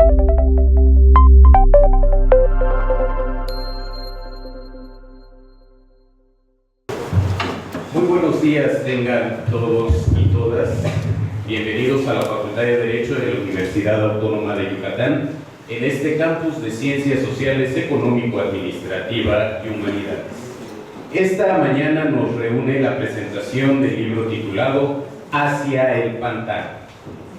Muy buenos días tengan todos y todas. Bienvenidos a la Facultad de Derecho de la Universidad Autónoma de Yucatán, en este campus de Ciencias Sociales, Económico-Administrativa y Humanidades. Esta mañana nos reúne la presentación del libro titulado Hacia el Pantano.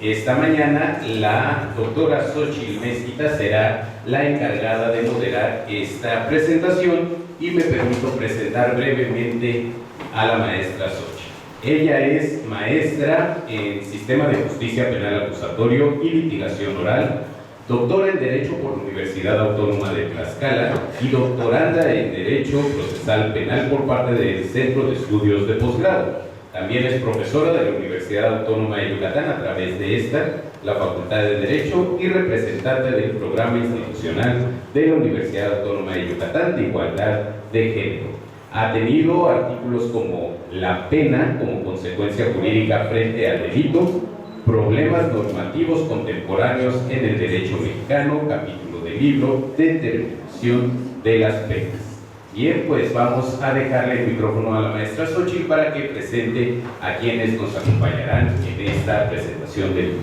Esta mañana la doctora Xochitl Mezquita será la encargada de moderar esta presentación y me permito presentar brevemente a la maestra Xochitl. Ella es maestra en Sistema de Justicia Penal Acusatorio y Litigación Oral, doctora en Derecho por la Universidad Autónoma de Tlaxcala y doctoranda en Derecho Procesal Penal por parte del Centro de Estudios de Posgrado. También es profesora de la Universidad Autónoma de Yucatán a través de esta, la Facultad de Derecho, y representante del Programa Institucional de la Universidad Autónoma de Yucatán de Igualdad de Género. Ha tenido artículos como La pena como consecuencia jurídica frente al delito, Problemas normativos contemporáneos en el derecho mexicano, capítulo del libro Determinación de las penas. Bien, pues vamos a dejarle el micrófono a la maestra Xochitl para que presente a quienes nos acompañarán en esta presentación del libro.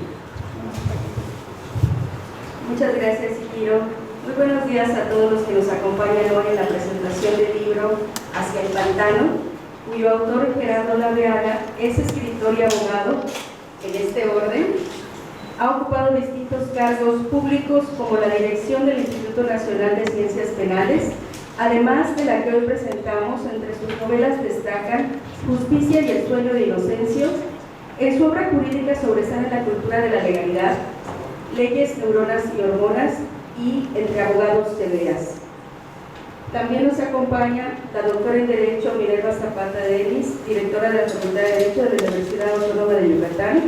Muchas gracias, Iquiro. Muy buenos días a todos los que nos acompañan hoy en la presentación del libro Hacia el Pantano, cuyo autor, Gerardo Laveaga, es escritor y abogado. En este orden, ha ocupado distintos cargos públicos como la dirección del Instituto Nacional de Ciencias Penales, además de la que hoy presentamos. Entre sus novelas destacan Justicia y el sueño de Inocencio. En su obra jurídica sobresale la cultura de la legalidad, Leyes, neuronas y hormonas, y Entre abogados te veas. También nos acompaña la doctora en Derecho Minerva Zapata Denis, directora de la Facultad de Derecho de la Universidad Autónoma de Yucatán,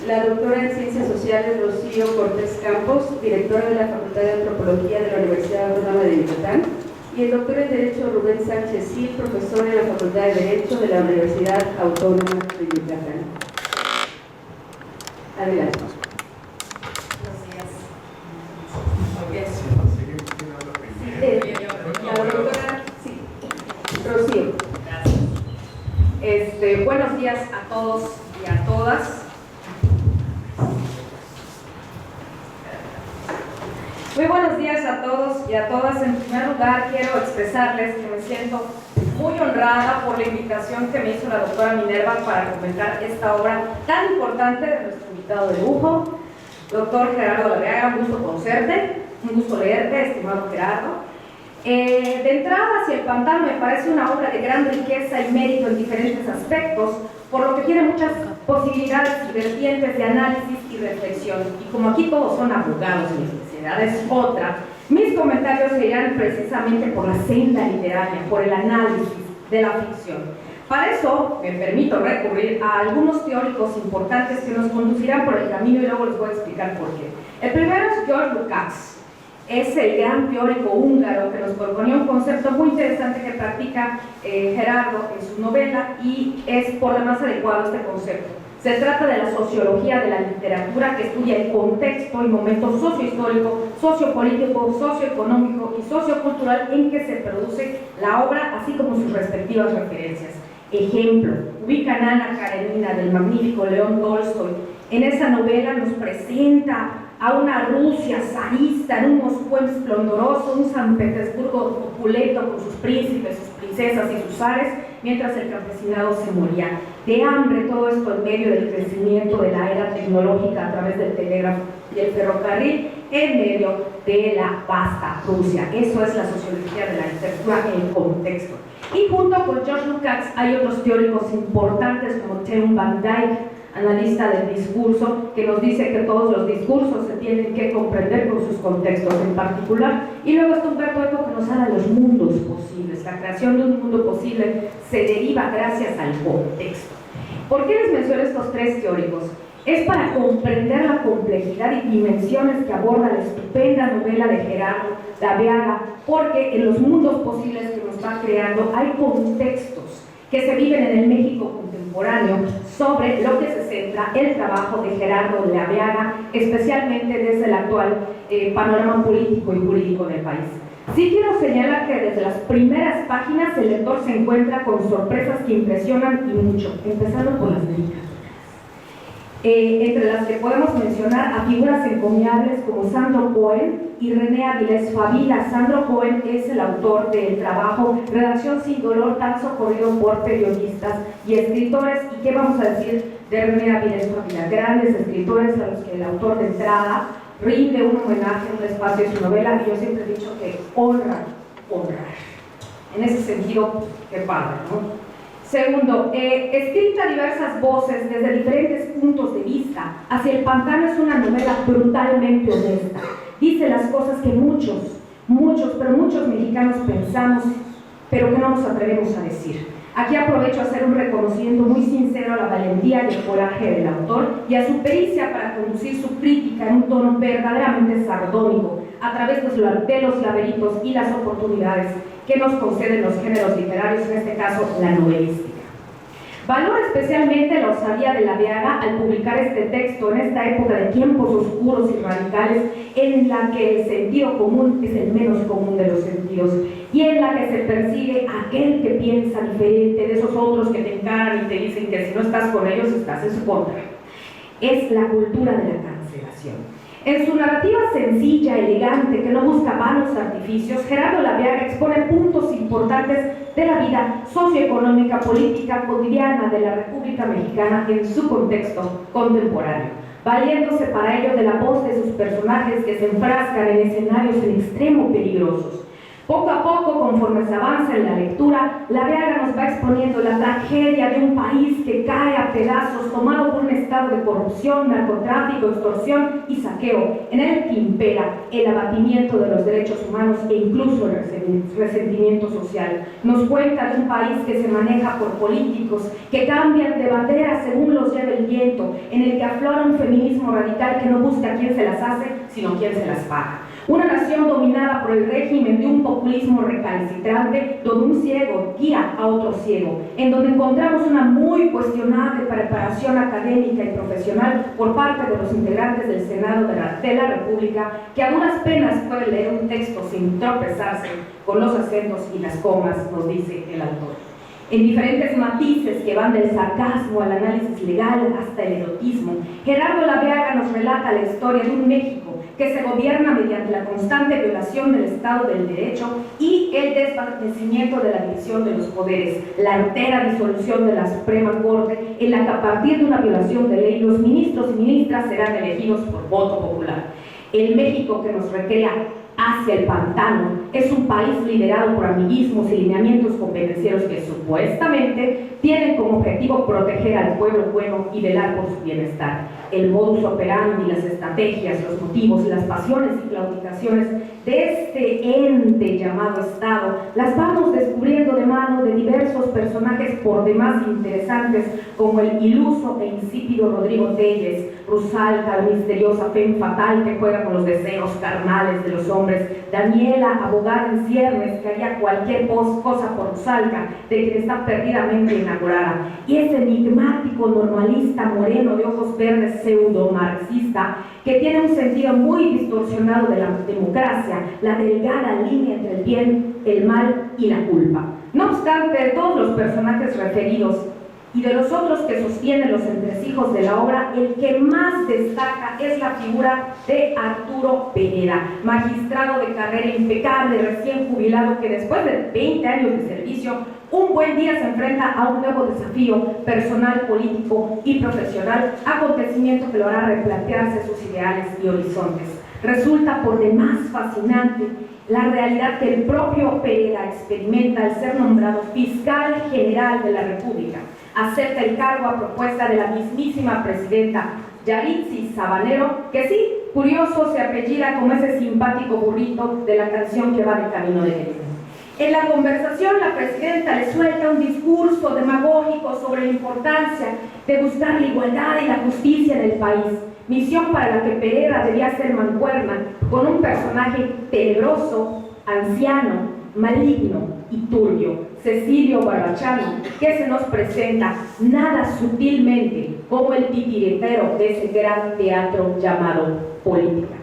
la doctora en Ciencias Sociales Rocío Cortés Campos, directora de la Facultad de Antropología de la Universidad Autónoma de Yucatán, y el doctor en Derecho Rubén Sánchez Sil, profesor de la Facultad de Derecho de la Universidad Autónoma de Yucatán. Adelante. La doctora, sí, Rocío. Gracias. Buenos días a todos y a todas. Muy buenos días a todos y a todas. En primer lugar, quiero expresarles que me siento muy honrada por la invitación que me hizo la doctora Minerva para comentar esta obra tan importante de nuestro invitado de lujo, doctor Gerardo Laveaga. Un gusto conocerte, un gusto leerte, estimado Gerardo. De entrada, Hacia el Pantano me parece una obra de gran riqueza y mérito en diferentes aspectos, por lo que tiene muchas posibilidades y vertientes de análisis y reflexión. Y como aquí todos son abogados, mi especialidad es otra, mis comentarios se irán precisamente por la senda literaria, por el análisis de la ficción. Para eso me permito recurrir a algunos teóricos importantes que nos conducirán por el camino y luego les voy a explicar por qué. El primero es George Lukács. Es el gran teórico húngaro que nos proponía un concepto muy interesante que practica Gerardo en su novela, y es por demás adecuado este concepto. Se trata de la sociología de la literatura, que estudia el contexto y momento sociohistórico, sociopolítico, socioeconómico y sociocultural en que se produce la obra, así como sus respectivas referencias. Ejemplo, ubican a Ana Karenina del magnífico León Tolstoy. En esa novela nos presenta a una Rusia zarista, en un Moscú esplendoroso, un San Petersburgo opulento con sus príncipes, sus princesas y sus zares, mientras el campesinado se moría de hambre. Todo esto en medio del crecimiento de la era tecnológica a través del telégrafo y el ferrocarril, en medio de la vasta Rusia. Eso es la sociología de la literatura en el contexto. Y junto con George Lukács hay otros teóricos importantes como Teun Van Dyck, analista del discurso, que nos dice que todos los discursos se tienen que comprender con sus contextos en particular. Y luego está Humberto Eco, que nos habla de los mundos posibles. La creación de un mundo posible se deriva gracias al contexto. ¿Por qué les menciono estos tres teóricos? Es para comprender la complejidad y dimensiones que aborda la estupenda novela de Gerardo Laveaga, porque en los mundos posibles que nos va creando hay contextos que se viven en el México contemporáneo, sobre lo que se centra el trabajo de Gerardo Laveaga, especialmente desde el actual panorama político y jurídico del país. Sí quiero señalar que desde las primeras páginas el lector se encuentra con sorpresas que impresionan y mucho, empezando por las médicas. Entre las que podemos mencionar a figuras encomiables como Sandro Cohen y René Avilés Favila. Sandro Cohen es el autor del trabajo Redacción sin dolor, tan socorrido por periodistas y escritores. ¿Y qué vamos a decir de René Avilés Favila? Grandes escritores a los que el autor de entrada rinde un homenaje en un espacio de su novela, y yo siempre he dicho que honrar. En ese sentido, qué padre, ¿no? Segundo, escrita a diversas voces desde diferentes puntos de vista, Hacia el pantano es una novela brutalmente honesta. Dice las cosas que muchos mexicanos pensamos, pero que no nos atrevemos a decir. Aquí aprovecho a hacer un reconocimiento muy sincero a la valentía y el coraje del autor y a su pericia para conducir su crítica en un tono verdaderamente sardónico a través de los laberintos y las oportunidades que nos conceden los géneros literarios, en este caso la novelística. Valoro especialmente la osadía de Laveaga al publicar este texto en esta época de tiempos oscuros y radicales, en la que el sentido común es el menos común de los sentidos y en la que se persigue a aquel que piensa diferente de esos otros que te encaran y te dicen que si no estás con ellos estás en su contra. Es la cultura de la cancelación. En su narrativa sencilla, elegante, que no busca vanos artificios, Gerardo Laveaga expone puntos importantes de la vida socioeconómica, política, cotidiana de la República Mexicana en su contexto contemporáneo, valiéndose para ello de la voz de sus personajes que se enfrascan en escenarios en extremo peligrosos. Poco a poco, conforme se avanza en la lectura, Laveaga nos va exponiendo la tragedia de un país que cae a pedazos, tomado por un estado de corrupción, narcotráfico, extorsión y saqueo, en el que impera el abatimiento de los derechos humanos e incluso el resentimiento social. Nos cuenta de un país que se maneja por políticos que cambian de bandera según los lleve el viento, en el que aflora un feminismo radical que no busca quién se las hace, sino quién se las paga. Una nación dominada por el régimen de un populismo recalcitrante, donde un ciego guía a otro ciego, en donde encontramos una muy cuestionable preparación académica y profesional por parte de los integrantes del Senado de la República, que a duras penas pueden leer un texto sin tropezarse con los acentos y las comas, nos dice el autor. En diferentes matices que van del sarcasmo al análisis legal hasta el erotismo, Gerardo Laveaga nos relata la historia de un México que se gobierna mediante la constante violación del Estado del Derecho y el desvanecimiento de la división de los poderes, la artera disolución de la Suprema Corte, en la que a partir de una violación de ley los ministros y ministras serán elegidos por voto popular. El México que nos recrea Hacia el pantano es un país liderado por amiguismos y lineamientos competencieros que supuestamente tienen como objetivo proteger al pueblo bueno y velar por su bienestar. El modus operandi, las estrategias, los motivos, las pasiones y claudicaciones de este ente llamado Estado las vamos descubriendo de mano de diversos personajes por demás interesantes, como el iluso e insípido Rodrigo Telles, Rusalka, la misteriosa femme fatal que juega con los deseos carnales de los hombres, Daniela, abogada en ciernes, que haría cualquier cosa por Rusalka, de quien está perdidamente enamorada, y ese enigmático normalista moreno de ojos verdes pseudo-marxista, que tiene un sentido muy distorsionado de la democracia, la delgada línea entre el bien, el mal y la culpa. No obstante, de todos los personajes referidos y de los otros que sostienen los entresijos de la obra, el que más destaca es la figura de Arturo Pereda, magistrado de carrera impecable, recién jubilado, que después de 20 años de servicio, un buen día se enfrenta a un nuevo desafío personal, político y profesional, acontecimiento que lo hará replantearse sus ideales y horizontes. Resulta por demás fascinante la realidad que el propio Pereda experimenta al ser nombrado fiscal general de la República. Acepta el cargo a propuesta de la mismísima presidenta Yaritzi Sabanero, que sí, curioso, se apellida como ese simpático burrito de la canción que va de camino de Belén. En la conversación, la presidenta le suelta un discurso demagógico sobre la importancia de buscar la igualdad y la justicia en el país, misión para la que Pereda debía ser mancuerna con un personaje tenebroso, anciano, maligno, y turbio, Cecilio Barbachano, que se nos presenta nada sutilmente como el titiritero de ese gran teatro llamado política.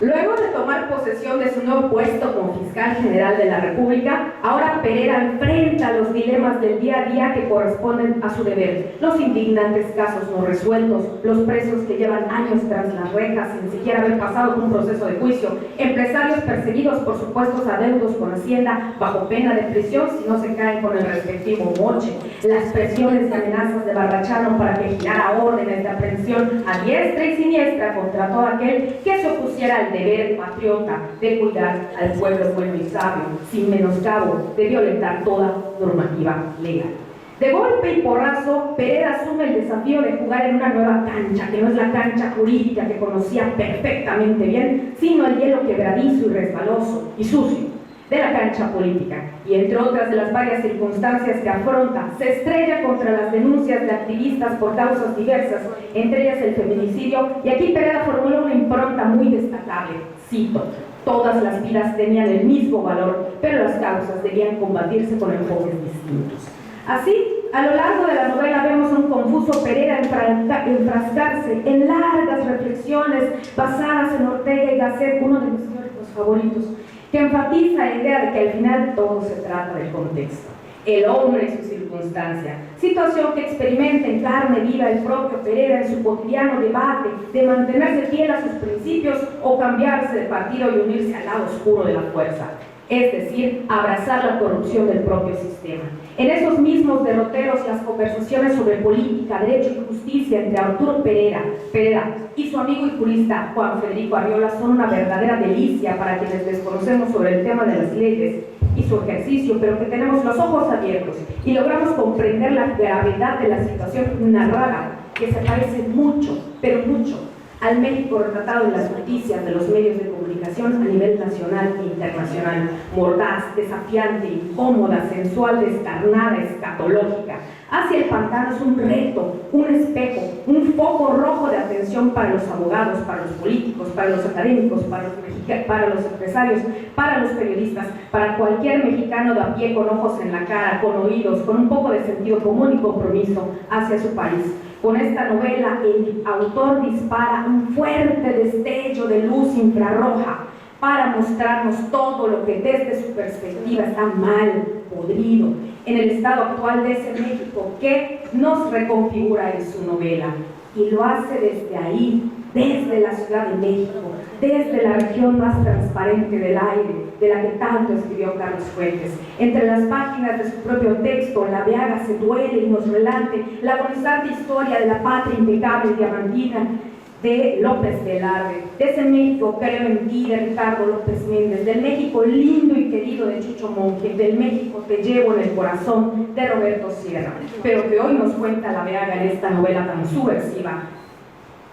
Luego de tomar posesión de su nuevo puesto como fiscal general de la República, ahora Pereira enfrenta los dilemas del día a día que corresponden a su deber. Los indignantes casos no resueltos, los presos que llevan años tras las rejas sin siquiera haber pasado por un proceso de juicio, empresarios perseguidos por supuestos adeudos con Hacienda bajo pena de prisión si no se caen con el respectivo moche, las presiones y amenazas de Barbachano para que girara órdenes de aprehensión a diestra y siniestra contra todo aquel que se opusiera al deber patriota de cuidar al pueblo bueno y sabio, sin menoscabo de violentar toda normativa legal. De golpe y porrazo, Pereira asume el desafío de jugar en una nueva cancha, que no es la cancha jurídica que conocía perfectamente bien, sino el hielo quebradizo y resbaloso y sucio de la cancha política. Y entre otras de las varias circunstancias que afronta, se estrella contra las denuncias de activistas por causas diversas, entre ellas el feminicidio, y aquí Pereira formuló una impronta muy destacable, cito: todas las vidas tenían el mismo valor, pero las causas debían combatirse con enfoques distintos. Así, a lo largo de la novela vemos un confuso Pereira enfrascarse en largas reflexiones basadas en Ortega y Gasset, uno de mis teóricos favoritos, que enfatiza la idea de que al final todo se trata del contexto, el hombre y su circunstancia, situación que experimenta en carne viva el propio Pereira en su cotidiano debate de mantenerse fiel a sus principios o cambiarse de partido y unirse al lado oscuro de la fuerza, es decir, abrazar la corrupción del propio sistema. En esos mismos derroteros, las conversaciones sobre política, derecho y justicia entre Arturo Pereira y su amigo y jurista Juan Federico Arriola son una verdadera delicia para quienes desconocemos sobre el tema de las leyes y su ejercicio, pero que tenemos los ojos abiertos y logramos comprender la gravedad de la situación narrada, que se parece mucho, pero mucho, al México retratado en las noticias de los medios de comunicación a nivel nacional e internacional, mordaz, desafiante, incómoda, sensual, descarnada, escatológica. Hacia el pantano es un reto, un espejo, un foco rojo de atención para los abogados, para los políticos, para los académicos, para los empresarios, para los periodistas, para cualquier mexicano de a pie con ojos en la cara, con oídos, con un poco de sentido común y compromiso hacia su país. Con esta novela, el autor dispara un fuerte destello de luz infrarroja para mostrarnos todo lo que desde su perspectiva está mal, podrido, en el estado actual de ese México que nos reconfigura en su novela. Y lo hace desde ahí, desde la Ciudad de México, desde la región más transparente del aire, de la que tanto escribió Carlos Fuentes. Entre las páginas de su propio texto, La Veaga se duele y nos relate la agonizante historia de la patria impecable y diamantina de López Velarde, de ese México creo en ti de Ricardo López Méndez, del México lindo y querido de Chucho Monge, del México te llevo en el corazón de Roberto Sierra, pero que hoy nos cuenta La Veaga en esta novela tan subversiva,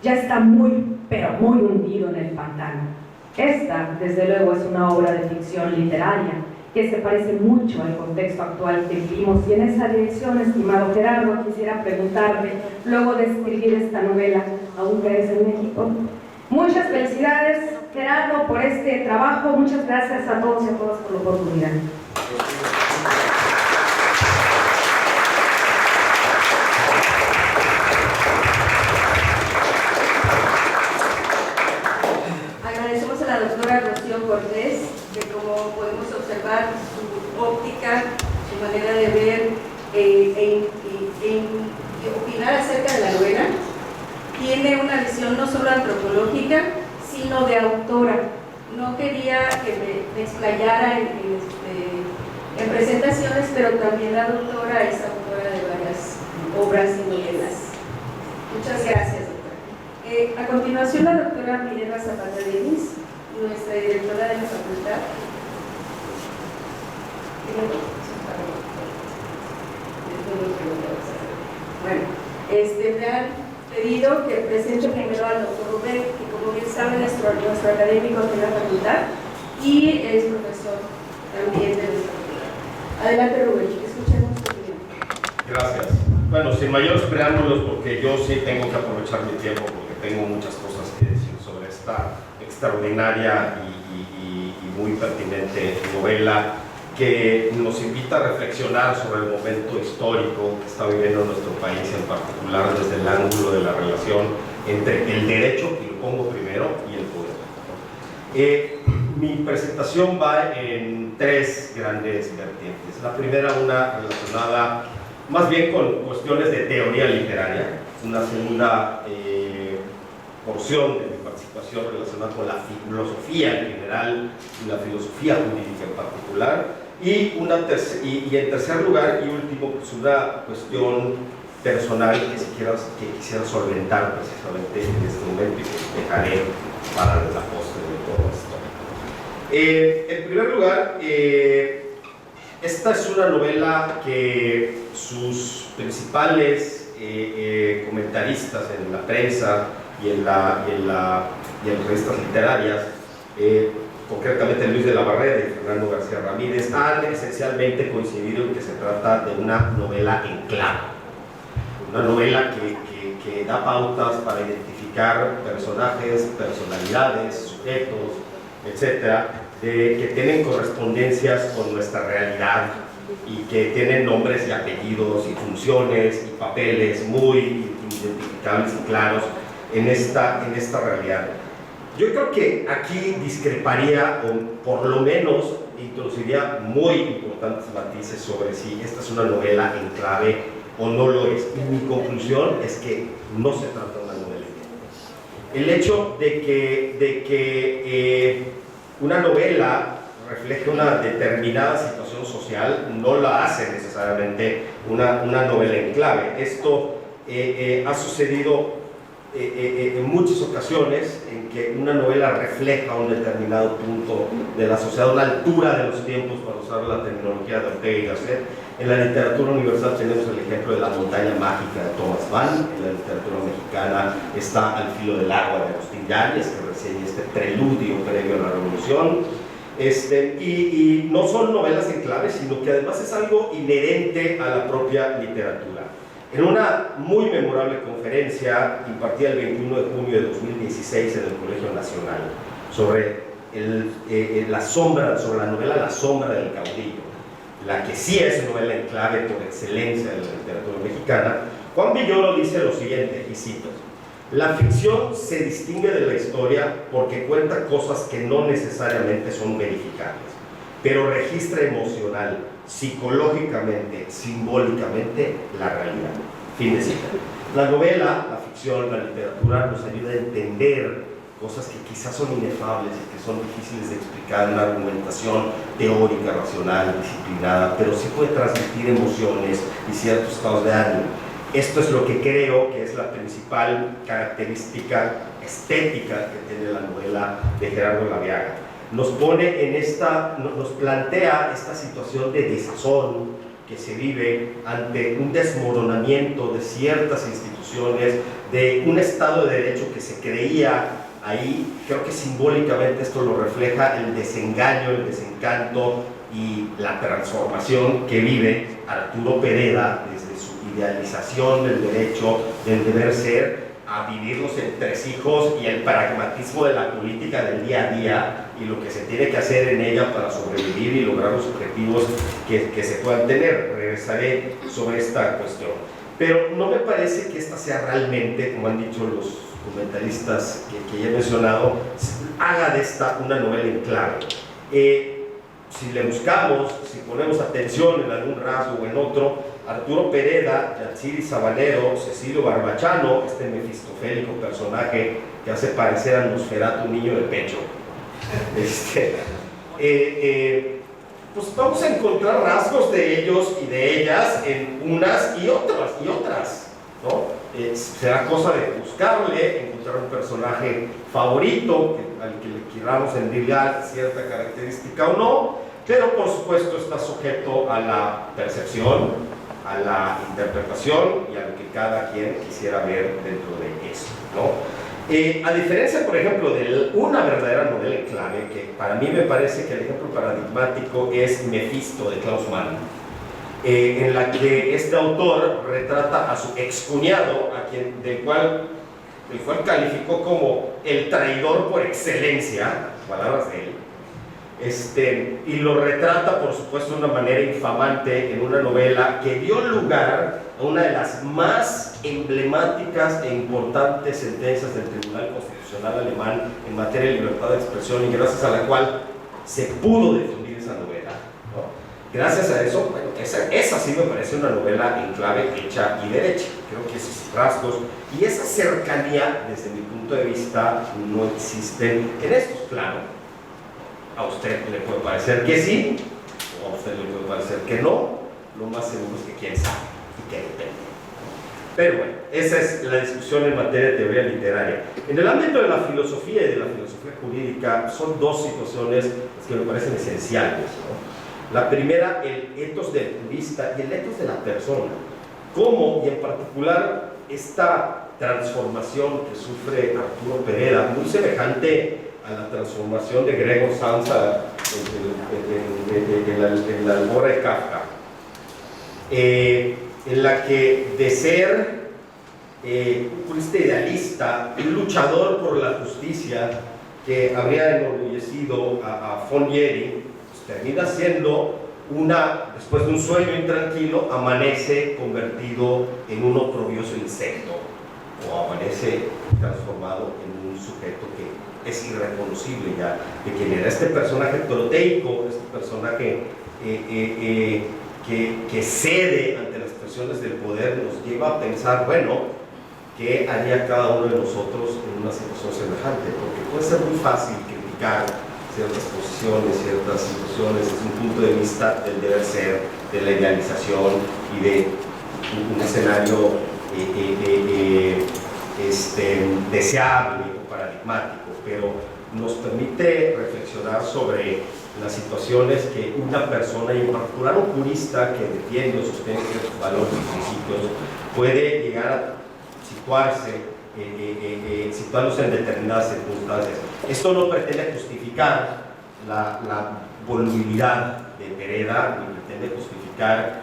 ya está muy, pero muy hundido en el pantano. Esta, desde luego, es una obra de ficción literaria que se parece mucho al contexto actual que vivimos, y en esa dirección, estimado Gerardo, quisiera preguntarte, luego de escribir esta novela, aún que eres en México, muchas felicidades, Gerardo, por este trabajo, muchas gracias a todos y a todas por la oportunidad. Agradecemos a la doctora Rocío Cortés, que como podemos observar su óptica, su manera de ver e opinar acerca de la novela, tiene una visión no solo antropológica, sino de autora. No quería que me explayara en presentaciones, pero también la doctora es autora de varias obras y novelas. Muchas gracias, doctora. A continuación, la doctora Minerva Zapata Denis, nuestra directora de la facultad. Bueno, me han pedido que presente primero al doctor Rubén, que como bien sabe, nuestro académico de la facultad y es profesor también de nuestra facultad. Adelante, Rubén, escuchemos tu opinión. Gracias. Bueno, sin mayores preámbulos, porque yo sí tengo que aprovechar mi tiempo, porque tengo muchas cosas que decir sobre esta esta extraordinaria y muy pertinente novela que nos invita a reflexionar sobre el momento histórico que está viviendo nuestro país, en particular desde el ángulo de la relación entre el derecho, y lo pongo primero, y el poder. Mi presentación va en tres grandes vertientes. La primera, una relacionada más bien con cuestiones de teoría literaria, una segunda porción de mi participación relacionada con la filosofía en general y la filosofía jurídica en particular, y en tercer lugar y último, pues una cuestión personal que quisiera solventar precisamente en este momento y que dejaré para la postre de todo esto. En primer lugar, esta es una novela que sus principales comentaristas en la prensa y en las revistas literarias, concretamente Luis de la Barrera y Fernando García Ramírez, han esencialmente coincidido en que se trata de una novela en clave, una novela que da pautas para identificar personajes, personalidades, sujetos, etcétera, que tienen correspondencias con nuestra realidad y que tienen nombres y apellidos y funciones y papeles muy identificables y claros en esta realidad. Yo creo que aquí discreparía, o por lo menos introduciría muy importantes matices sobre si esta es una novela en clave o no lo es. Y mi conclusión es que no se trata de una novela en clave. El hecho de que una novela refleje una determinada situación social no la hace necesariamente una novela en clave. Esto ha sucedido en muchas ocasiones en que una novela refleja un determinado punto de la sociedad, una altura de los tiempos, para usar la terminología de Ortega y Gasset. En la literatura universal tenemos el ejemplo de La montaña mágica de Thomas Mann. En la literatura mexicana está Al filo del agua de Agustín Yáñez, que reseña este preludio previo a la revolución. Y no son novelas en clave, sino que además es algo inherente a la propia literatura. En una muy memorable conferencia impartida el 21 de junio de 2016 en el Colegio Nacional sobre la novela La sombra del caudillo, la que sí es novela en clave por excelencia de la literatura mexicana, Juan Villoro dice lo siguiente, y cito: la ficción se distingue de la historia porque cuenta cosas que no necesariamente son verificables, pero registra emocional, psicológicamente, simbólicamente, la realidad. Fin de cita. La novela, la ficción, la literatura nos ayuda a entender cosas que quizás son inefables y que son difíciles de explicar en una argumentación teórica, racional, disciplinada, pero sí puede transmitir emociones y ciertos estados de ánimo. Esto es lo que creo que es la principal característica estética que tiene la novela de Gerardo Laviaga. Nos plantea esta situación de desazón que se vive ante un desmoronamiento de ciertas instituciones, de un Estado de Derecho que se creía ahí. Creo que simbólicamente esto lo refleja el desengaño, el desencanto y la transformación que vive Arturo Pereda desde su idealización del derecho, del deber ser, a vivir los entresijos y el pragmatismo de la política del día a día y lo que se tiene que hacer en ella para sobrevivir y lograr los objetivos que se puedan tener. Regresaré sobre esta cuestión. Pero no me parece que esta sea realmente, como han dicho los comentaristas que ya he mencionado, haga de esta una novela en clave. Si le buscamos, si ponemos atención en algún rasgo o en otro, Arturo Pereda, Yatsiri Sabanero, Cecilio Barbachano, este mefistofélico personaje que hace parecer a Nosferatu un niño de pecho, pues vamos a encontrar rasgos de ellos y de ellas en unas y otras, ¿no? Será cosa de buscarle, encontrar un personaje favorito al que le queramos endilgar cierta característica o no, pero por supuesto está sujeto a la percepción, a la interpretación y a lo que cada quien quisiera ver dentro de eso, ¿no? A diferencia, por ejemplo, de una verdadera novela en clave, que para mí me parece que el ejemplo paradigmático es Mefisto de Klaus Mann, en la que este autor retrata a su excuñado, del cual el cual calificó como el traidor por excelencia, palabras de él, y lo retrata, por supuesto, de una manera infamante en una novela que dio lugar a una de las más emblemáticas e importantes sentencias del Tribunal Constitucional alemán en materia de libertad de expresión, y gracias a la cual se pudo difundir esa novela, ¿no? Gracias a eso, bueno, esa sí me parece una novela en clave hecha y derecha. Creo que esos rasgos y esa cercanía, desde mi punto de vista, no existen en estos. Claro, a usted le puede parecer que sí, o a usted le puede parecer que no. Lo más seguro es que quién sabe y que depende. Pero bueno, esa es la discusión en materia de teoría literaria. En el ámbito de la filosofía y de la filosofía jurídica, son dos situaciones que me parecen esenciales, ¿no? La primera, el etos del jurista y el etos de la persona. Cómo, y en particular, esta transformación que sufre Arturo Pereda, muy semejante a la transformación de Gregor Samsa en la Alhambra de Kafka, en la que de ser un jurista idealista, un luchador por la justicia que habría enorgullecido a Fournier, termina siendo después de un sueño intranquilo, amanece convertido en un oprobioso insecto, o amanece transformado en un sujeto que es irreconocible ya de quién era. Este personaje proteico, este personaje que cede ante las presiones del poder, nos lleva a pensar, bueno, ¿qué haría cada uno de nosotros en una situación semejante? Porque puede ser muy fácil criticar ciertas posiciones, ciertas situaciones desde un punto de vista del deber ser, de la idealización y de un escenario deseable o paradigmático, pero nos permite reflexionar sobre las situaciones que una persona, y en particular un jurista que defiende o sostiene ciertos valores y principios, puede llegar a situarse situándose en determinadas circunstancias. Esto no pretende justificar la volubilidad de Pereda, ni pretende justificar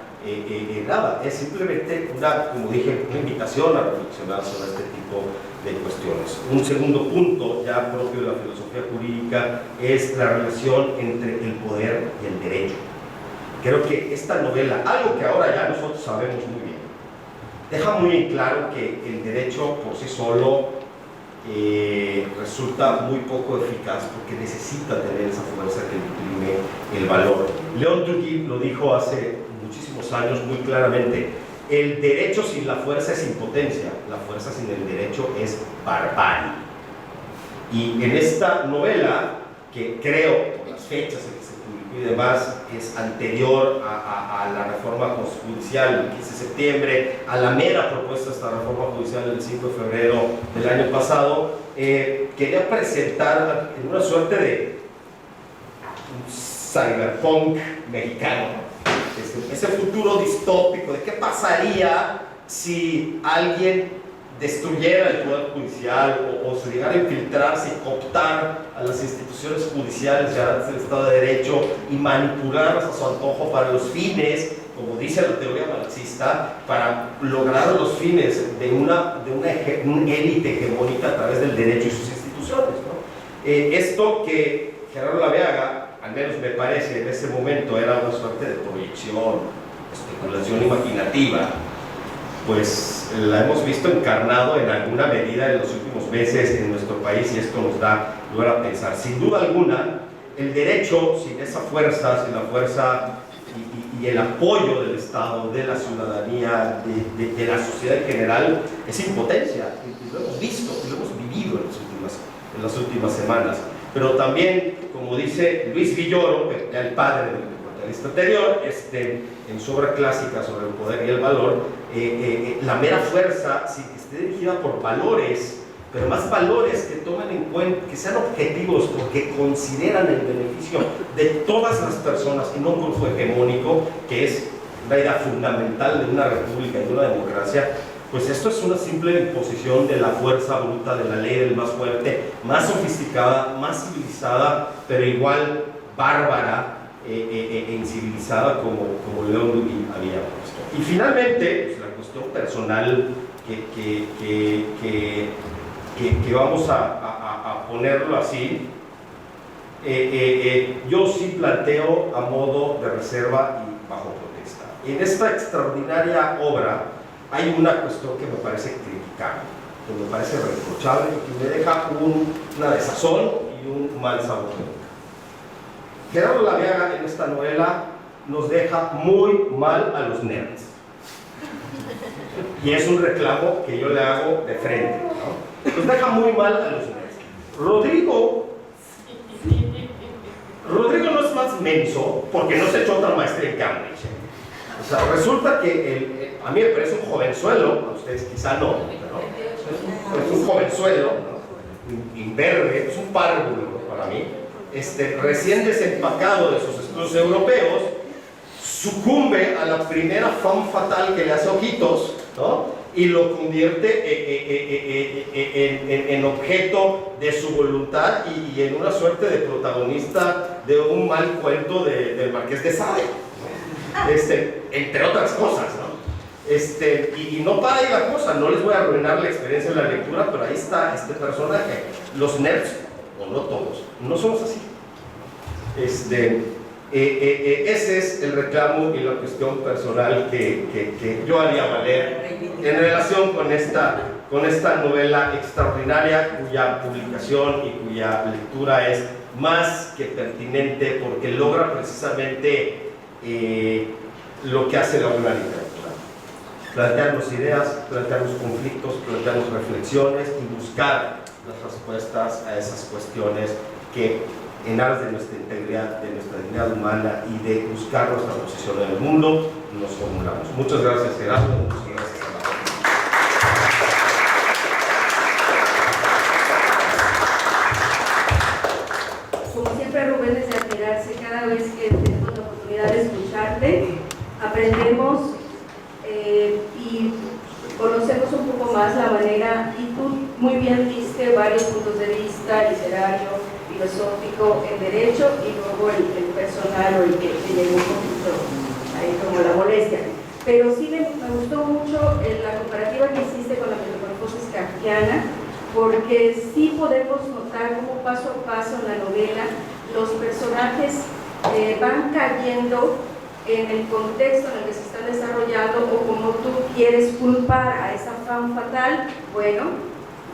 nada, es simplemente como dije, una invitación a reflexionar sobre este tipo de cuestiones. Un segundo punto, ya propio de la filosofía jurídica, es la relación entre el poder y el derecho. Creo que esta novela, algo que ahora ya nosotros sabemos muy bien, deja muy en claro que el derecho por sí solo resulta muy poco eficaz porque necesita tener esa fuerza que le imprime el valor. León Tolstoy lo dijo hace muchísimos años muy claramente: el derecho sin la fuerza es impotencia, la fuerza sin el derecho es barbarie. Y en esta novela, que creo, por las fechas en que se publicó y demás, es anterior a la reforma judicial del 15 de septiembre, a la mera propuesta de esta reforma judicial del 5 de febrero del año pasado, quería presentar en una suerte de un cyberpunk mexicano, ese futuro distópico de qué pasaría si alguien destruyera el poder judicial o se llegara a infiltrarse y cooptar a las instituciones judiciales garantes del Estado de Derecho y manipularlas a su antojo para los fines, como dice la teoría marxista, para lograr los fines de una élite hegemónica a través del derecho y sus instituciones, ¿no? Esto que Gerardo Laveaga, al menos me parece en ese momento, era una suerte de proyección, especulación imaginativa, pues la hemos visto encarnado en alguna medida en los últimos meses en nuestro país, y esto nos da lugar a pensar. Sin duda alguna, el derecho, sin esa fuerza, sin la fuerza y el apoyo del Estado, de la ciudadanía, de la sociedad en general, es impotencia, y lo hemos visto, y lo hemos vivido en las últimas semanas. Pero también, como dice Luis Villoro, el padre del comentarista anterior, en su obra clásica sobre el poder y el valor, la mera fuerza, si esté dirigida por valores, pero más valores que tomen en cuenta, que sean objetivos, porque consideran el beneficio de todas las personas y no un grupo hegemónico, que es una idea fundamental de una república y de una democracia, pues esto es una simple imposición de la fuerza bruta, de la ley del más fuerte, más sofisticada, más civilizada, pero igual bárbara e incivilizada como León Tolstoy había puesto. Y finalmente, pues, la cuestión personal que que vamos a ponerlo así, yo sí planteo a modo de reserva y bajo protesta. En esta extraordinaria obra hay una cuestión que me parece criticable, que me parece reprochable y que me deja una desazón y un mal sabor de boca. Gerardo Laveaga en esta novela nos deja muy mal a los nerds. Y es un reclamo que yo le hago de frente, ¿no? Nos deja muy mal a los nerds. Rodrigo no es más menso porque no se echó otra maestría en Cambridge. O sea, resulta que a mí me parece un jovenzuelo, a ustedes quizá no, ¿no? Es un jovenzuelo, ¿no? Imberbe, es un párvulo para mí, recién desempacado de sus estudios europeos, sucumbe a la primera femme fatal que le hace ojitos, ¿no? Y lo convierte en objeto de su voluntad y en una suerte de protagonista de un mal cuento del Marqués de Sade, ¿no? Entre otras cosas, ¿no? Y no para ahí la cosa, no les voy a arruinar la experiencia de la lectura, pero ahí está este personaje. Los nerds, o no todos, no somos así. Ese es el reclamo y la cuestión personal que yo haría valer en relación con esta novela extraordinaria, cuya publicación y cuya lectura es más que pertinente porque logra precisamente lo que hace la buena literatura: plantearnos ideas, plantearnos conflictos, plantearnos reflexiones y buscar las respuestas a esas cuestiones que, en aras de nuestra integridad, de nuestra dignidad humana y de buscar nuestra posición en el mundo, nos formulamos. Muchas gracias, Gerardo. Muchas gracias a la gente. Como siempre, Rubén, es de admirarse. Cada vez que tenemos la oportunidad de escucharte, aprendemos y conocemos un poco más la manera, y tú muy bien diste varios puntos de vista: literario, filosófico, el derecho y luego el personal, o el que llegó un poquito ahí como la molestia. Pero sí me gustó mucho la comparativa que hiciste con la metamorfosis kafkiana, porque sí podemos notar cómo paso a paso en la novela los personajes van cayendo en el contexto en el que se están desarrollando, o como tú quieres culpar a esa femme fatal, bueno,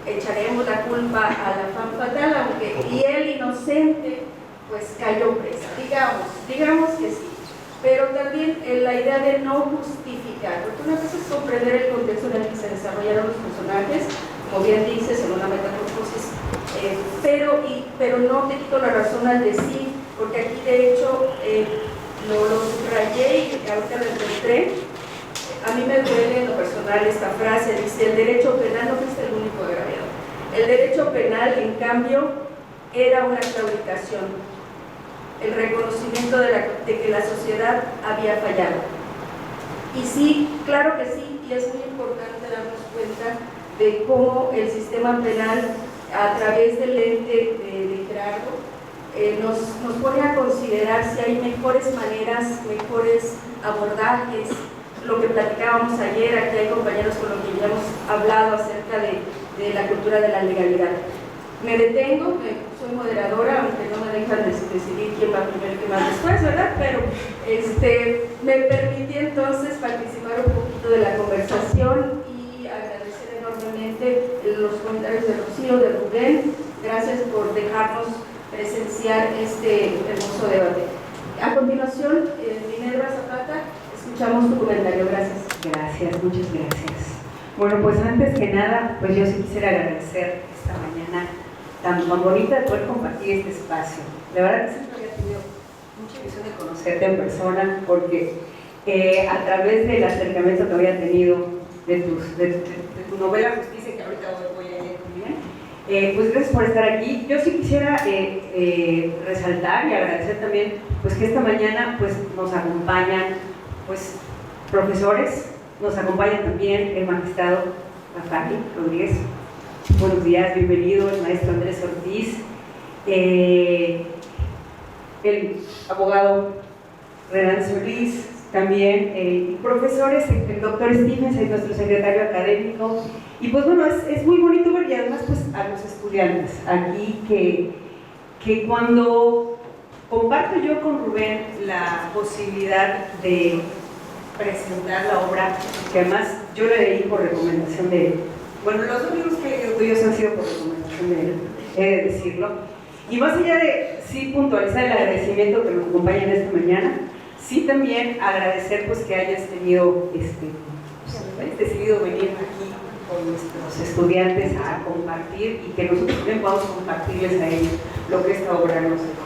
echaremos la culpa a la femme fatal, aunque y el inocente pues cayó presa, digamos que sí. Pero también la idea de no justificar, porque una cosa es comprender el contexto en el que se desarrollaron los personajes, como bien dices, en una metamorfosis, pero no te quito la razón al decir, porque aquí de hecho lo subrayé y ahorita lo encontré. A mí me duele en lo personal esta frase: dice, el derecho penal no es el único agraviado. El derecho penal, en cambio, era una claudicación, el reconocimiento de que la sociedad había fallado. Y sí, claro que sí, y es muy importante darnos cuenta de cómo el sistema penal, a través del ente de Gerardo, nos pone a considerar si hay mejores maneras, mejores abordajes. Lo que platicábamos ayer, aquí hay compañeros con los que ya hemos hablado acerca de la cultura de la legalidad. Me detengo, soy moderadora, aunque no me dejan decidir quién va primero y quién va después, ¿verdad? Pero me permití entonces participar un poquito de la conversación y agradecer enormemente los comentarios de Rocío, de Rubén. Gracias por dejarnos presenciar este hermoso debate. A continuación, Minerva Zapata, escuchamos tu comentario. Gracias. Gracias, muchas gracias. Bueno, pues antes que nada, pues yo sí quisiera agradecer esta mañana tan bonita de poder compartir este espacio. La verdad que siempre había tenido mucha ilusión de conocerte en persona, porque a través del acercamiento que había tenido de tu novela Justicia, que ahorita voy a leer también, pues gracias por estar aquí. Yo sí quisiera resaltar y agradecer también pues que esta mañana pues nos acompañan pues profesores, nos acompaña también el magistrado Rafael Rodríguez. Buenos días, bienvenido el maestro Andrés Ortiz, el abogado Renan Solís, también profesores, el doctor Stevens, nuestro secretario académico. Y pues bueno, es muy bonito ver, y además pues estudiantes aquí que cuando comparto yo con Rubén la posibilidad de presentar la obra, que además yo la leí por recomendación de él. Bueno, los dos libros que he leído tuyos han sido por recomendación de él, he de decirlo. Y más allá de sí puntualizar el agradecimiento que nos acompaña en esta mañana, sí también agradecer pues que hayas tenido hayas decidido venir aquí con nuestros estudiantes a compartir y que nosotros también podamos compartirles a ellos lo que esta obra nos dejó.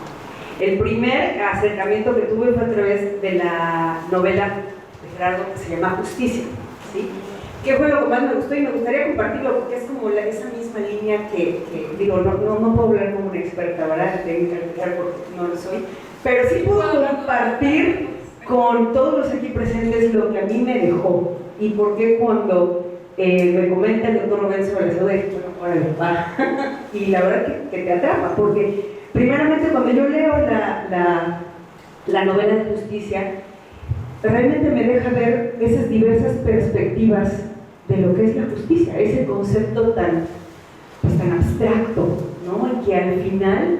El primer acercamiento que tuve fue a través de la novela de Gerardo que se llama Justicia, ¿sí? ¿Qué fue lo que más me gustó? Y me gustaría compartirlo porque es como esa misma línea que digo, no puedo hablar como una experta, ¿verdad? Tengo que explicar porque no lo soy, pero sí puedo compartir con todos los aquí presentes lo que a mí me dejó y por qué cuando me comenta el doctor Rubén sobre eso de, bueno, va, y la verdad que te atrapa, porque primeramente cuando yo leo la novela de Justicia, realmente me deja ver esas diversas perspectivas de lo que es la justicia, ese concepto tan abstracto, ¿no? Y que al final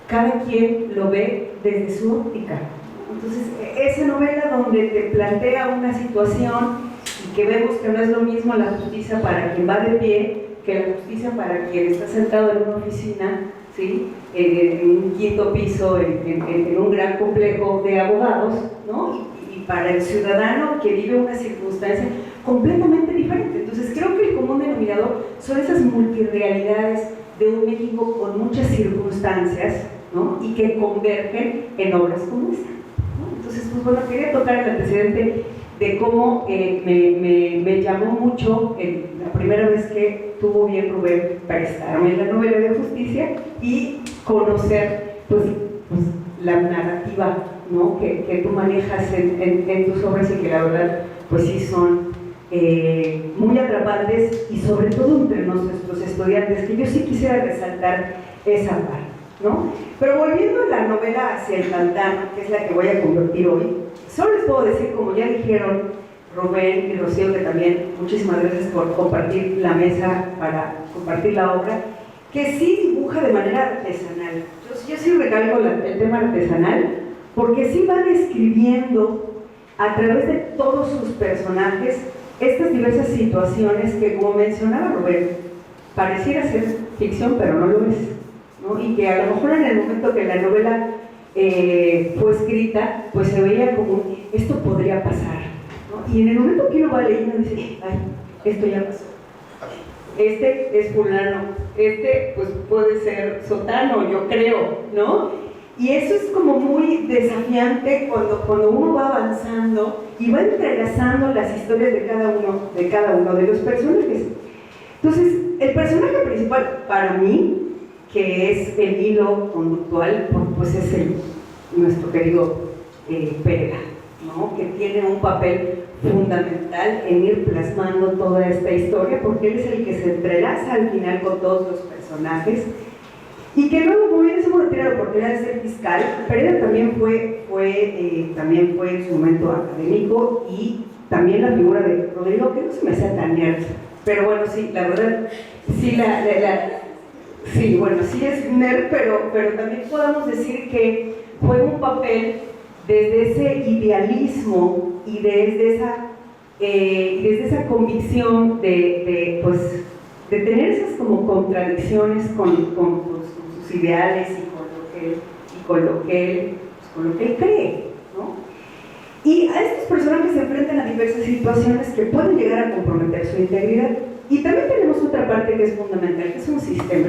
cada quien lo ve desde su óptica. Entonces, esa novela donde te plantea una situación y que vemos que no es lo mismo la justicia para quien va de pie que la justicia para quien está sentado en una oficina, ¿sí? En un quinto piso, en un gran complejo de abogados, ¿no? Y para el ciudadano que vive una circunstancia completamente diferente. Entonces creo que el común denominador son esas multirrealidades de un México con muchas circunstancias, ¿no? Y que convergen en obras como esta, ¿no? Entonces, pues bueno, quería tocar el antecedente de cómo me llamó mucho la primera vez que tuvo bien Rubén prestarme la novela de Justicia y conocer pues la narrativa, ¿no? que tú manejas en tus obras y que la verdad pues sí son muy atrapantes y sobre todo entre nuestros estudiantes, que yo sí quisiera resaltar esa parte, ¿no? Pero volviendo a la novela Hacia el pantano, que es la que voy a convertir hoy, solo les puedo decir, como ya dijeron Rubén y Rocío, que también muchísimas gracias por compartir la mesa para compartir la obra, que sí dibuja de manera artesanal. Yo sí recalco el tema artesanal, porque sí va describiendo a través de todos sus personajes estas diversas situaciones que, como mencionaba Rubén, pareciera ser ficción, pero no lo es, ¿no? Y que a lo mejor en el momento que la novela fue escrita, pues se veía como, esto podría pasar, ¿no? Y en el momento que uno va leyendo, dice, ay, esto ya pasó. Este es fulano, pues puede ser sotano, yo creo, ¿no? Y eso es como muy desafiante cuando uno va avanzando y va entrelazando las historias de cada uno de los personajes. Entonces, el personaje principal para mí, que es el hilo conductual, pues es nuestro querido Pereda, ¿no? Que tiene un papel fundamental en ir plasmando toda esta historia, porque él es el que se entrelaza al final con todos los personajes. Y que luego, como bien decimos, tiene la oportunidad de ser fiscal. Pereda también fue en su momento académico, y también la figura de Rodrigo, que no se me hacía tan nerd, pero bueno, sí, la verdad, sí, sí, bueno, sí es nerd, pero también podemos decir que fue un papel desde ese idealismo y desde esa convicción de tener esas como contradicciones con sus ideales y con lo que él cree, ¿no? Y a estos personajes se enfrentan a diversas situaciones que pueden llegar a comprometer su integridad. Y también tenemos otra parte que es fundamental, que es un sistema.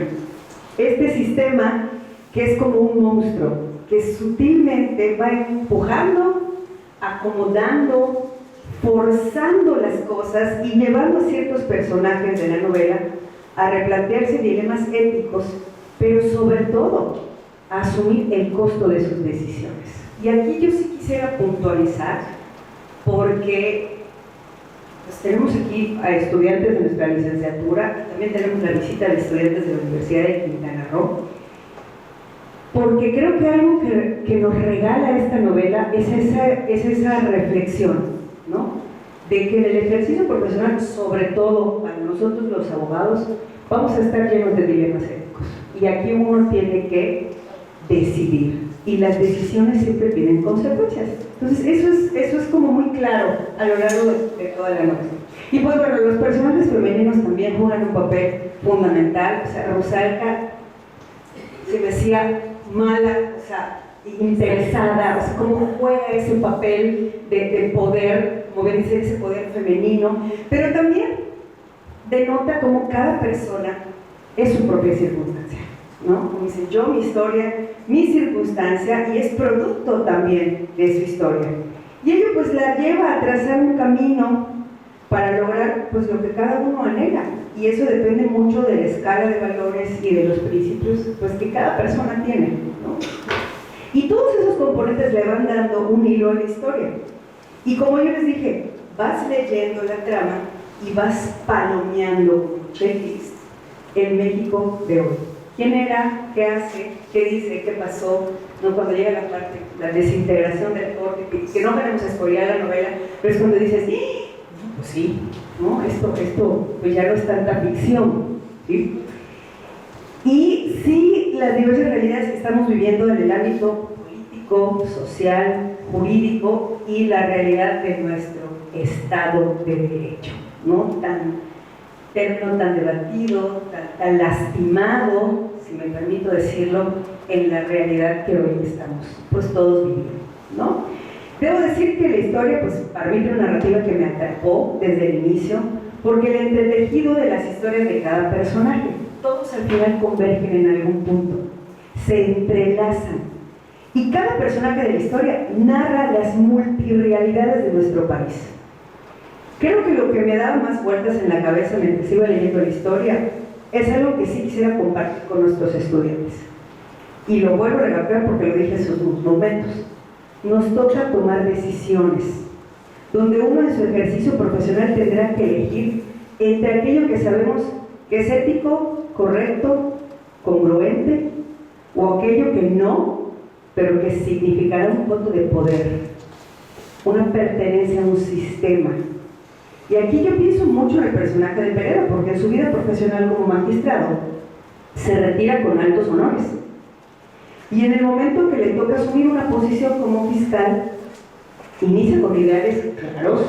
Este sistema que es como un monstruo, que sutilmente va empujando, acomodando, forzando las cosas y llevando a ciertos personajes de la novela a replantearse dilemas éticos, pero sobre todo a asumir el costo de sus decisiones. Y aquí yo sí quisiera puntualizar, porque pues tenemos aquí a estudiantes de nuestra licenciatura, y también tenemos la visita de estudiantes de la Universidad de Quintana Roo, porque creo que algo que nos regala esta novela es esa reflexión, ¿no? De que en el ejercicio profesional, sobre todo para nosotros los abogados, vamos a estar llenos de dilemas éticos. Y aquí uno tiene que decidir. Y las decisiones siempre tienen consecuencias. Entonces, eso es como muy claro a lo largo de toda la novela. Y pues bueno, los personajes femeninos también juegan un papel fundamental. O sea, Rusalka se decía mala, o sea, interesada, o sea, cómo juega ese papel de poder, como bien dice, ese poder femenino, pero también denota cómo cada persona es su propia circunstancia, ¿no? Como dice, yo, mi historia, mi circunstancia, y es producto también de su historia. Y ello pues la lleva a trazar un camino para lograr pues lo que cada uno anhela, y eso depende mucho de la escala de valores y de los principios pues que cada persona tiene, ¿no? Y todos esos componentes le van dando un hilo a la historia. Y como yo les dije, vas leyendo la trama y vas palomeando como checklist el México de hoy. ¿Quién era? ¿Qué hace? ¿Qué dice? ¿Qué pasó? ¿No? Cuando llega la parte, la desintegración del corte, que no queremos spoilear la novela, pero es cuando dices, pues sí, ¿no? Esto pues ya no es tanta ficción, ¿sí? Y sí, las diversas realidades que estamos viviendo en el ámbito político, social, jurídico y la realidad de nuestro Estado de Derecho, ¿no? Término tan debatido, tan lastimado, si me permito decirlo, en la realidad que hoy estamos pues todos viviendo, ¿no? Debo decir que la historia, pues para mí tiene una narrativa que me atrapó desde el inicio, porque el entretejido de las historias de cada personaje, todos al final convergen en algún punto, se entrelazan, y cada personaje de la historia narra las multirrealidades de nuestro país. Creo que lo que me daba más vueltas en la cabeza mientras iba leyendo la historia es algo que sí quisiera compartir con nuestros estudiantes. Y lo vuelvo a recalcar porque lo dije en sus momentos. Nos toca tomar decisiones, donde uno en su ejercicio profesional tendrá que elegir entre aquello que sabemos que es ético, correcto, congruente, o aquello que no, pero que significará un voto de poder, una pertenencia a un sistema. Y aquí yo pienso mucho en el personaje de Pereda, porque en su vida profesional como magistrado se retira con altos honores. Y en el momento que le toca asumir una posición como fiscal, inicia con ideales claros,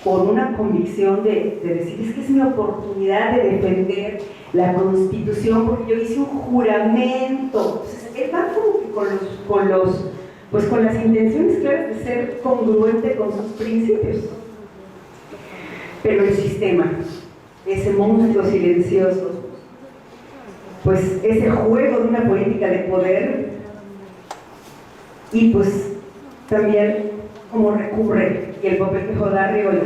con una convicción de decir, es que es mi oportunidad de defender la Constitución, porque yo hice un juramento. Entonces, él va como que con las intenciones claras de ser congruente con sus principios. Pero el sistema, ese monstruo silencioso, pues ese juego de una política de poder, y pues también como recurre, y el papel que juega Arreola,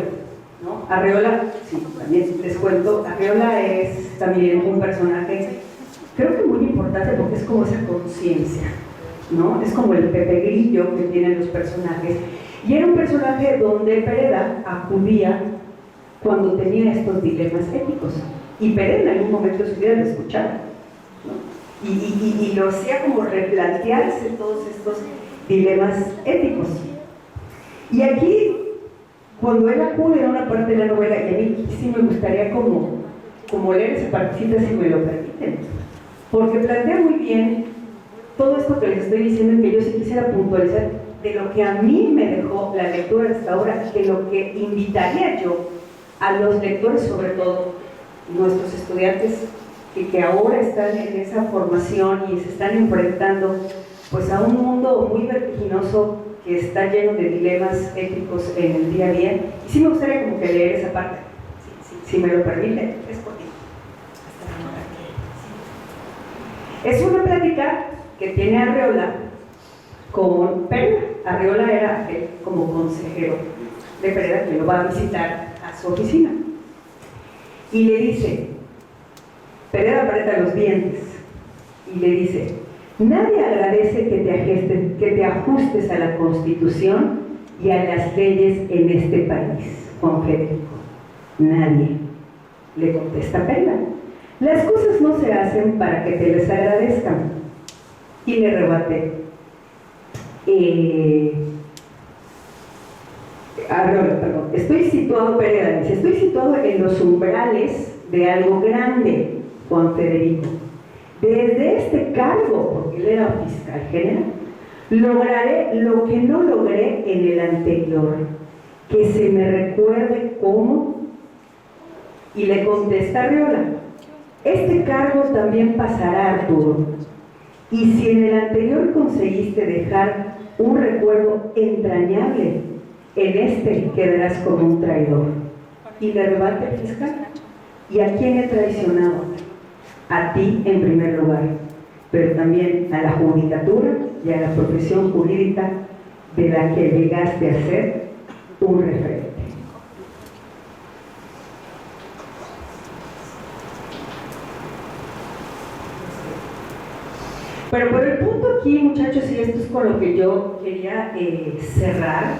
¿no? Arreola, sí, también les cuento, Arreola es también un personaje, creo que muy importante porque es como esa conciencia, ¿no? Es como el Pepe Grillo que tienen los personajes, y era un personaje donde Pereda acudía cuando tenía estos dilemas éticos, y Pereda en algún momento de su vida lo escuchaba, ¿no? Y lo hacía como replantearse todos estos dilemas éticos. Y aquí, cuando él acude a una parte de la novela, y a mí sí me gustaría como leer esa partecita, si me lo permiten, porque plantea muy bien todo esto que les estoy diciendo, y que yo sí quisiera puntualizar de lo que a mí me dejó la lectura hasta ahora, de lo que invitaría yo a los lectores, sobre todo nuestros estudiantes que ahora están en esa formación y se están enfrentando pues a un mundo muy vertiginoso que está lleno de dilemas éticos en el día a día. Y sí me gustaría como que leer esa parte, si me lo permiten, es por ti. Es una plática que tiene Arreola con Pereda. Arreola era como consejero de Pereda, que lo va a visitar a su oficina. Y le dice, Pereda aprieta los dientes y le dice, nadie agradece que te ajustes a la Constitución y a las leyes en este país, Juan Federico. Nadie, le contesta Pereda. Las cosas no se hacen para que te les agradezcan. Y le rebate, estoy situado, Pereda dice, estoy situado en los umbrales de algo grande, Juan Federico, desde este cargo, porque él era fiscal general, lograré lo que no logré en el anterior, que se me recuerde cómo. Y le contesta Arriola: este cargo también pasará, Arturo, y si en el anterior conseguiste dejar un recuerdo entrañable, en este quedarás como un traidor. Y le rebate el fiscal: ¿y a quién he traicionado? A ti en primer lugar, pero también a la judicatura y a la profesión jurídica de la que llegaste a ser un referente. Pero por el punto aquí, muchachos, y esto es con lo que yo quería cerrar,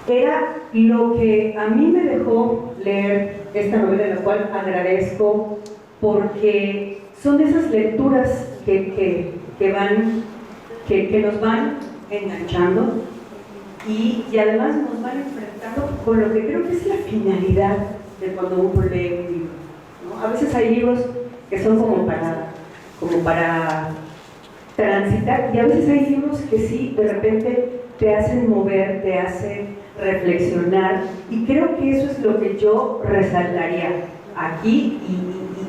era lo que a mí me dejó leer esta novela, la cual agradezco, porque son de esas lecturas que nos van enganchando y además nos van enfrentando con lo que creo que es la finalidad de cuando uno lee un libro, ¿no? A veces hay libros que son como para transitar, y a veces hay libros que sí, de repente te hacen mover, te hacen reflexionar, y creo que eso es lo que yo resaltaría aquí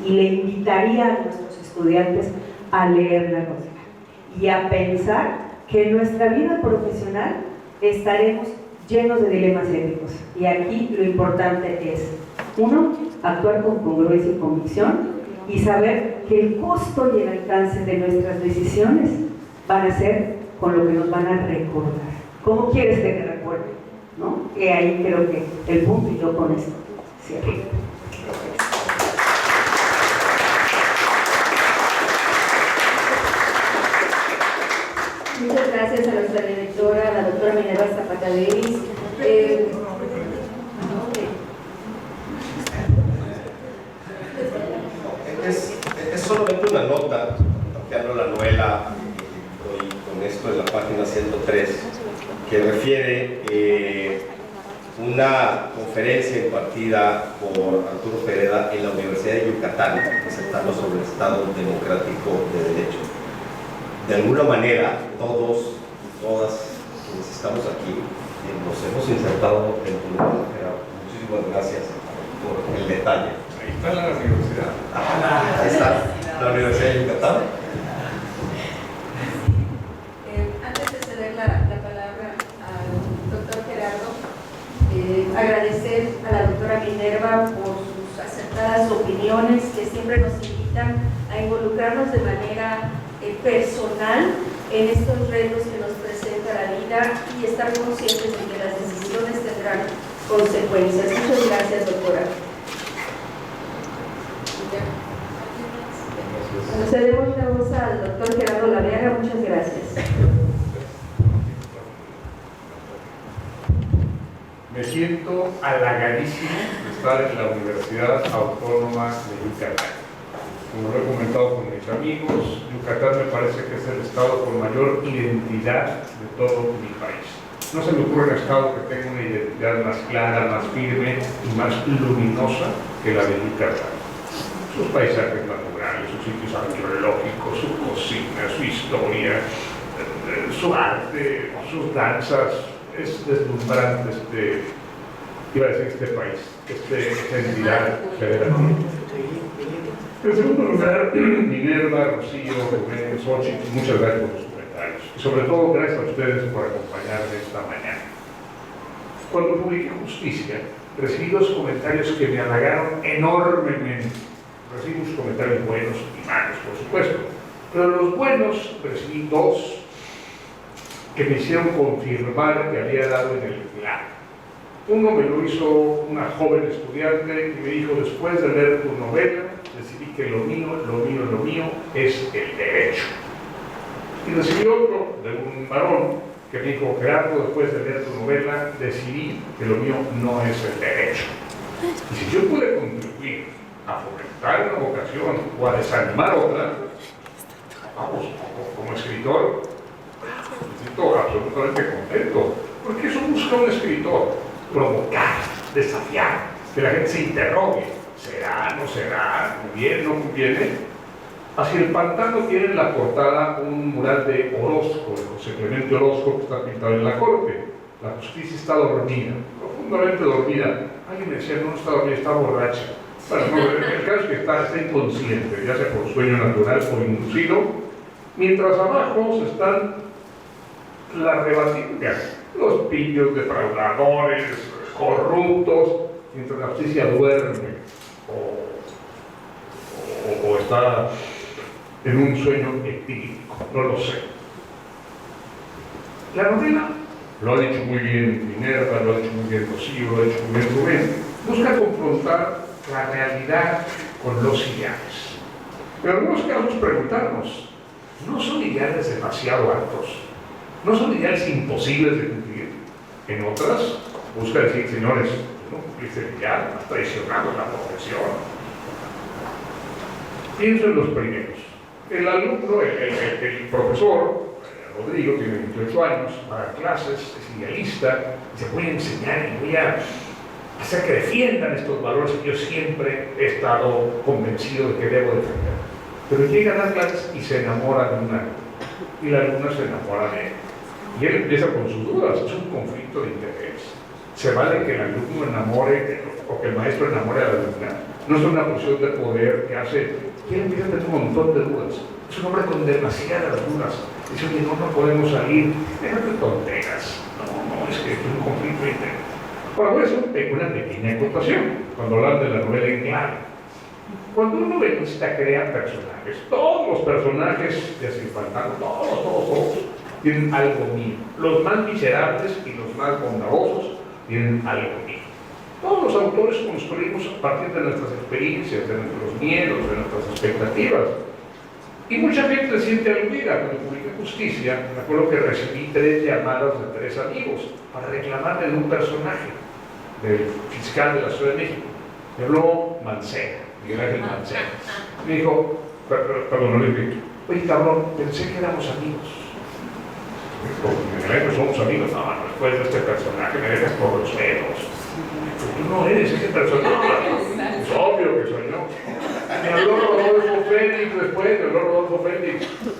y le invitaría a nuestros estudiantes a leer la novela y a pensar que en nuestra vida profesional estaremos llenos de dilemas éticos, y aquí lo importante es, uno, actuar con congruencia y convicción, y saber que el costo y el alcance de nuestras decisiones van a ser con lo que nos van a recordar. ¿Cómo quieres que te recuerde? ¿No? Que ahí creo que el punto, y yo con esto cierro. Muchas gracias a nuestra directora, la doctora Minerva Zapata Davis. Es solamente una nota, tapeando la novela, y con esto en la página 103, que refiere una conferencia impartida por Arturo Pereda en la Universidad de Yucatán, presentando sobre el Estado Democrático de Derecho. De alguna manera, todos y todas quienes estamos aquí nos hemos insertado en tu novela, Gerardo. Muchísimas gracias por el detalle. Ahí está la universidad. Ahí está, la Universidad de Yucatán. Antes de ceder la palabra al doctor Gerardo, agradecer a la doctora Minerva por sus acertadas opiniones que siempre nos invitan a involucrarnos de manera personal en estos retos que nos presenta la vida y estar conscientes de que las decisiones tendrán consecuencias. Muchas gracias, doctora. Bueno, cedemos la voz al doctor Gerardo Laveaga. Muchas gracias. Me siento halagadísimo de estar en la Universidad Autónoma de Yucatán. Como lo he comentado con mis amigos, Yucatán me parece que es el estado con mayor identidad de todo mi país. No se me ocurre un estado que tenga una identidad más clara, más firme y más luminosa que la de Yucatán. Sus paisajes naturales, sus sitios arqueológicos, su cocina, su historia, su arte, sus danzas. Es deslumbrante este país, esta entidad federativa. En segundo lugar, Minerva, Rocío, Rubén, Xochitl, muchas gracias por sus comentarios. Y sobre todo, gracias a ustedes por acompañarme esta mañana. Cuando publiqué Justicia, recibí dos comentarios que me halagaron enormemente. Recibí muchos comentarios buenos y malos, por supuesto. Pero de los buenos recibí dos que me hicieron confirmar que había dado en el clavo. Uno me lo hizo una joven estudiante y me dijo: después de leer tu novela, decidí que lo mío es el derecho. Y recibí otro de un varón que me dijo: Gerardo, después de leer tu novela, decidí que lo mío no es el derecho. Y si yo pude contribuir a fomentar una vocación o a desanimar otra, vamos, como escritor, me siento absolutamente contento, porque eso busca un escritor: provocar, desafiar, que la gente se interrogue, ¿será, no será? ¿Conviene, no conviene? Hacia el pantano tiene en la portada un mural de Orozco, de José Clemente Orozco, que está pintado en la corte. La justicia está dormida, profundamente dormida. Alguien me decía, no está dormida, está borracha. Bueno, no, el caso es que está inconsciente, ya sea por sueño natural o inducido, mientras abajo se están las rebatingas, los pillos defraudadores, corruptos, mientras la justicia duerme o está en un sueño etílico, no lo sé. La novela, lo ha dicho muy bien Minerva, lo ha dicho muy bien Rocío, lo ha dicho muy bien Rubén, busca confrontar la realidad con los ideales. Pero en algunos casos preguntarnos, ¿no son ideales demasiado altos? ¿No son ideales imposibles de cumplir? En otras, busca decir, señores, no cumpliste el ideal, has traicionado la profesión. Pienso en los primeros. El alumno, el profesor, Rodrigo, tiene 28 años, va a dar clases, es idealista, y se voy a enseñar y voy a hacer que defiendan estos valores que yo siempre he estado convencido de que debo defender. Pero llega a dar clases y se enamora de una alumna, y la alumna se enamora de él. Y él empieza con sus dudas, es un conflicto de interés. ¿Se vale que el alumno enamore o que el maestro enamore a la alumna? No es una posición de poder que hace, y él empieza a tener un montón de dudas. Es un hombre con demasiadas dudas. Dice, oye, no podemos salir, déjate tonteras. No, es que es un conflicto de interés. Por eso tengo una pequeña acotación cuando hablan de la novela en clave. Cuando un novelista crea personajes, todos los personajes de Silpantano, todos, tienen algo mío. Los más miserables y los más bondadosos tienen algo mío. Todos los autores construimos a partir de nuestras experiencias, de nuestros miedos, de nuestras expectativas. Y mucha gente se siente aludida. Cuando publiqué Justicia, me acuerdo que recibí 3 llamadas de 3 amigos para reclamarme de un personaje, del fiscal de la Ciudad de México. Me habló Mancera, Miguel Ángel Mancera. Me dijo, perdón, no le dije, oye cabrón, pensé que éramos amigos. Miguel Ángel, somos amigos. No, después de este personaje me dejas por los pelos. Tú no eres ese personaje. Es obvio que soy yo. Me habló Rodolfo Félix después,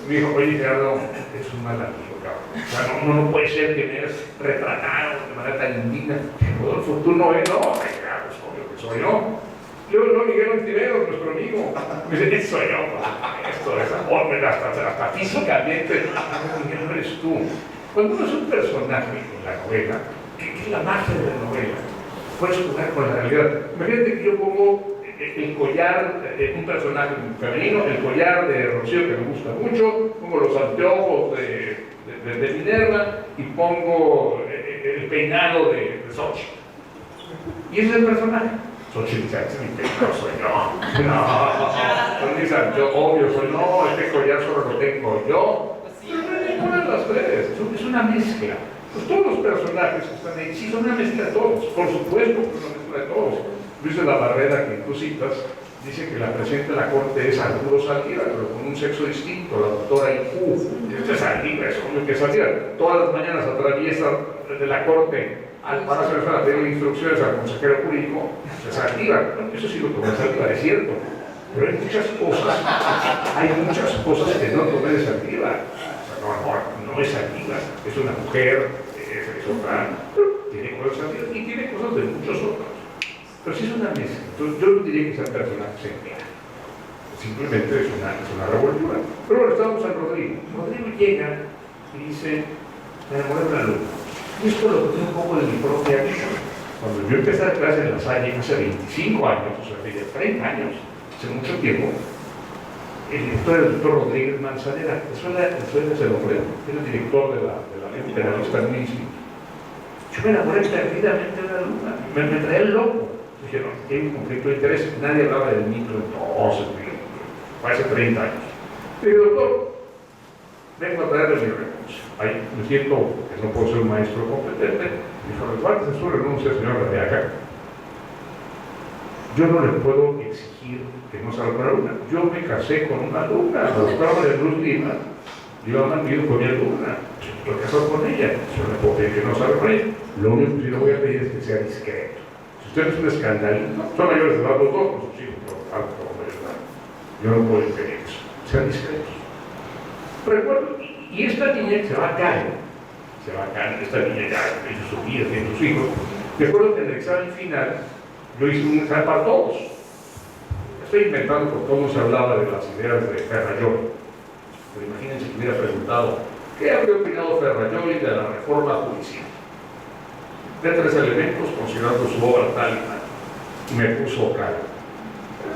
me dijo, oye Gerardo, es un mal amigo, cabrón. O sea, no puede ser que me hayas retratado de manera tan indigna. Rodolfo, tú no eres, no, Gerardo, es obvio que soy yo. Luego no, Miguel Ontiveros, nuestro amigo, me dice, soy yo, esto es amor, hasta físicamente, Miguel, no eres tú. Cuando uno es un personaje en la novela, ¿qué es la magia de la novela? Puedes jugar con la realidad. Imagínate que yo pongo el collar, un personaje femenino, el collar de Rocío que me gusta mucho, pongo los anteojos de Minerva y pongo el peinado de Xochitl. Y ese es el personaje. Xochitl dice, mi peinado soy yo. No, dice, yo obvio soy no, este collar solo lo tengo yo. Pero no es ninguna de las tres, es una mezcla. Pues todos los personajes que están ahí, sí, son una mezcla de todos, por supuesto que es una mezcla de todos. Luis de la Barrera, que tú citas, dice que la presidenta de la Corte es Arturo Saldívar, pero con un sexo distinto, la doctora Ipú. Este es Saldívar, es obvio que es Saldívar. Todas las mañanas atraviesa de la Corte al Palacio de Nacional a pedir instrucciones al consejero jurídico, es Saldívar. Bueno, eso sí lo tomó Saldívar, es cierto. Pero hay muchas cosas que no tomé de Saldívar. No es Saldívar, es una mujer, es otra, tiene cosas de Saldívar y tiene cosas de muchos otros. Pero sí es una mezcla. Entonces, yo no diría que sea personaje ejemplar. Simplemente es una revoltura. Pero bueno, estábamos en Rodrigo. Rodrigo llega y dice, me enamoré de una alumna. Y esto lo tengo un poco de mi propia vida. Cuando yo empecé a dar clases en La Salle hace 25 años, o sea, hace 30 años, hace mucho tiempo, el director era el doctor Rodríguez Manzanera. Eso es el hombre, era el director de la ley penalista del municipio. Yo me enamoré perdidamente de la alumna. Me traía el loco. Dije, no, hay un conflicto de interés. Nadie hablaba del micro entonces, hace 30 años. Le dije, doctor, vengo a traerle mi renuncia. Ahí me siento que no puedo ser un maestro competente. Dijo, recuerden su renuncia, señor Arriaga. Yo no le puedo exigir que no salga con la alumna. Yo me casé con una alumna, la doctora María Luz Lima. Yo me han con mi alumna. Estoy casado con ella. Yo no le puedo pedir que no salga con ella. Lo único que sí le voy a pedir es que sea discreto. Si usted es un escandalito, son mayores de edad los dos con sus hijos, pero tanto mayores de edad. Yo no puedo impedir eso. Sean discretos. Recuerdo, y esta niña se va a caer, esta niña ya hizo su vida, tiene sus hijos. Recuerdo que en el examen final yo hice un examen para todos. Estoy inventando porque todo se hablaba de las ideas de Ferrayoli. Pero imagínense que hubiera preguntado ¿qué habría opinado Ferrayoli de la reforma judicial? De 3 elementos, considerando su obra tal y tal. Y me puso cara.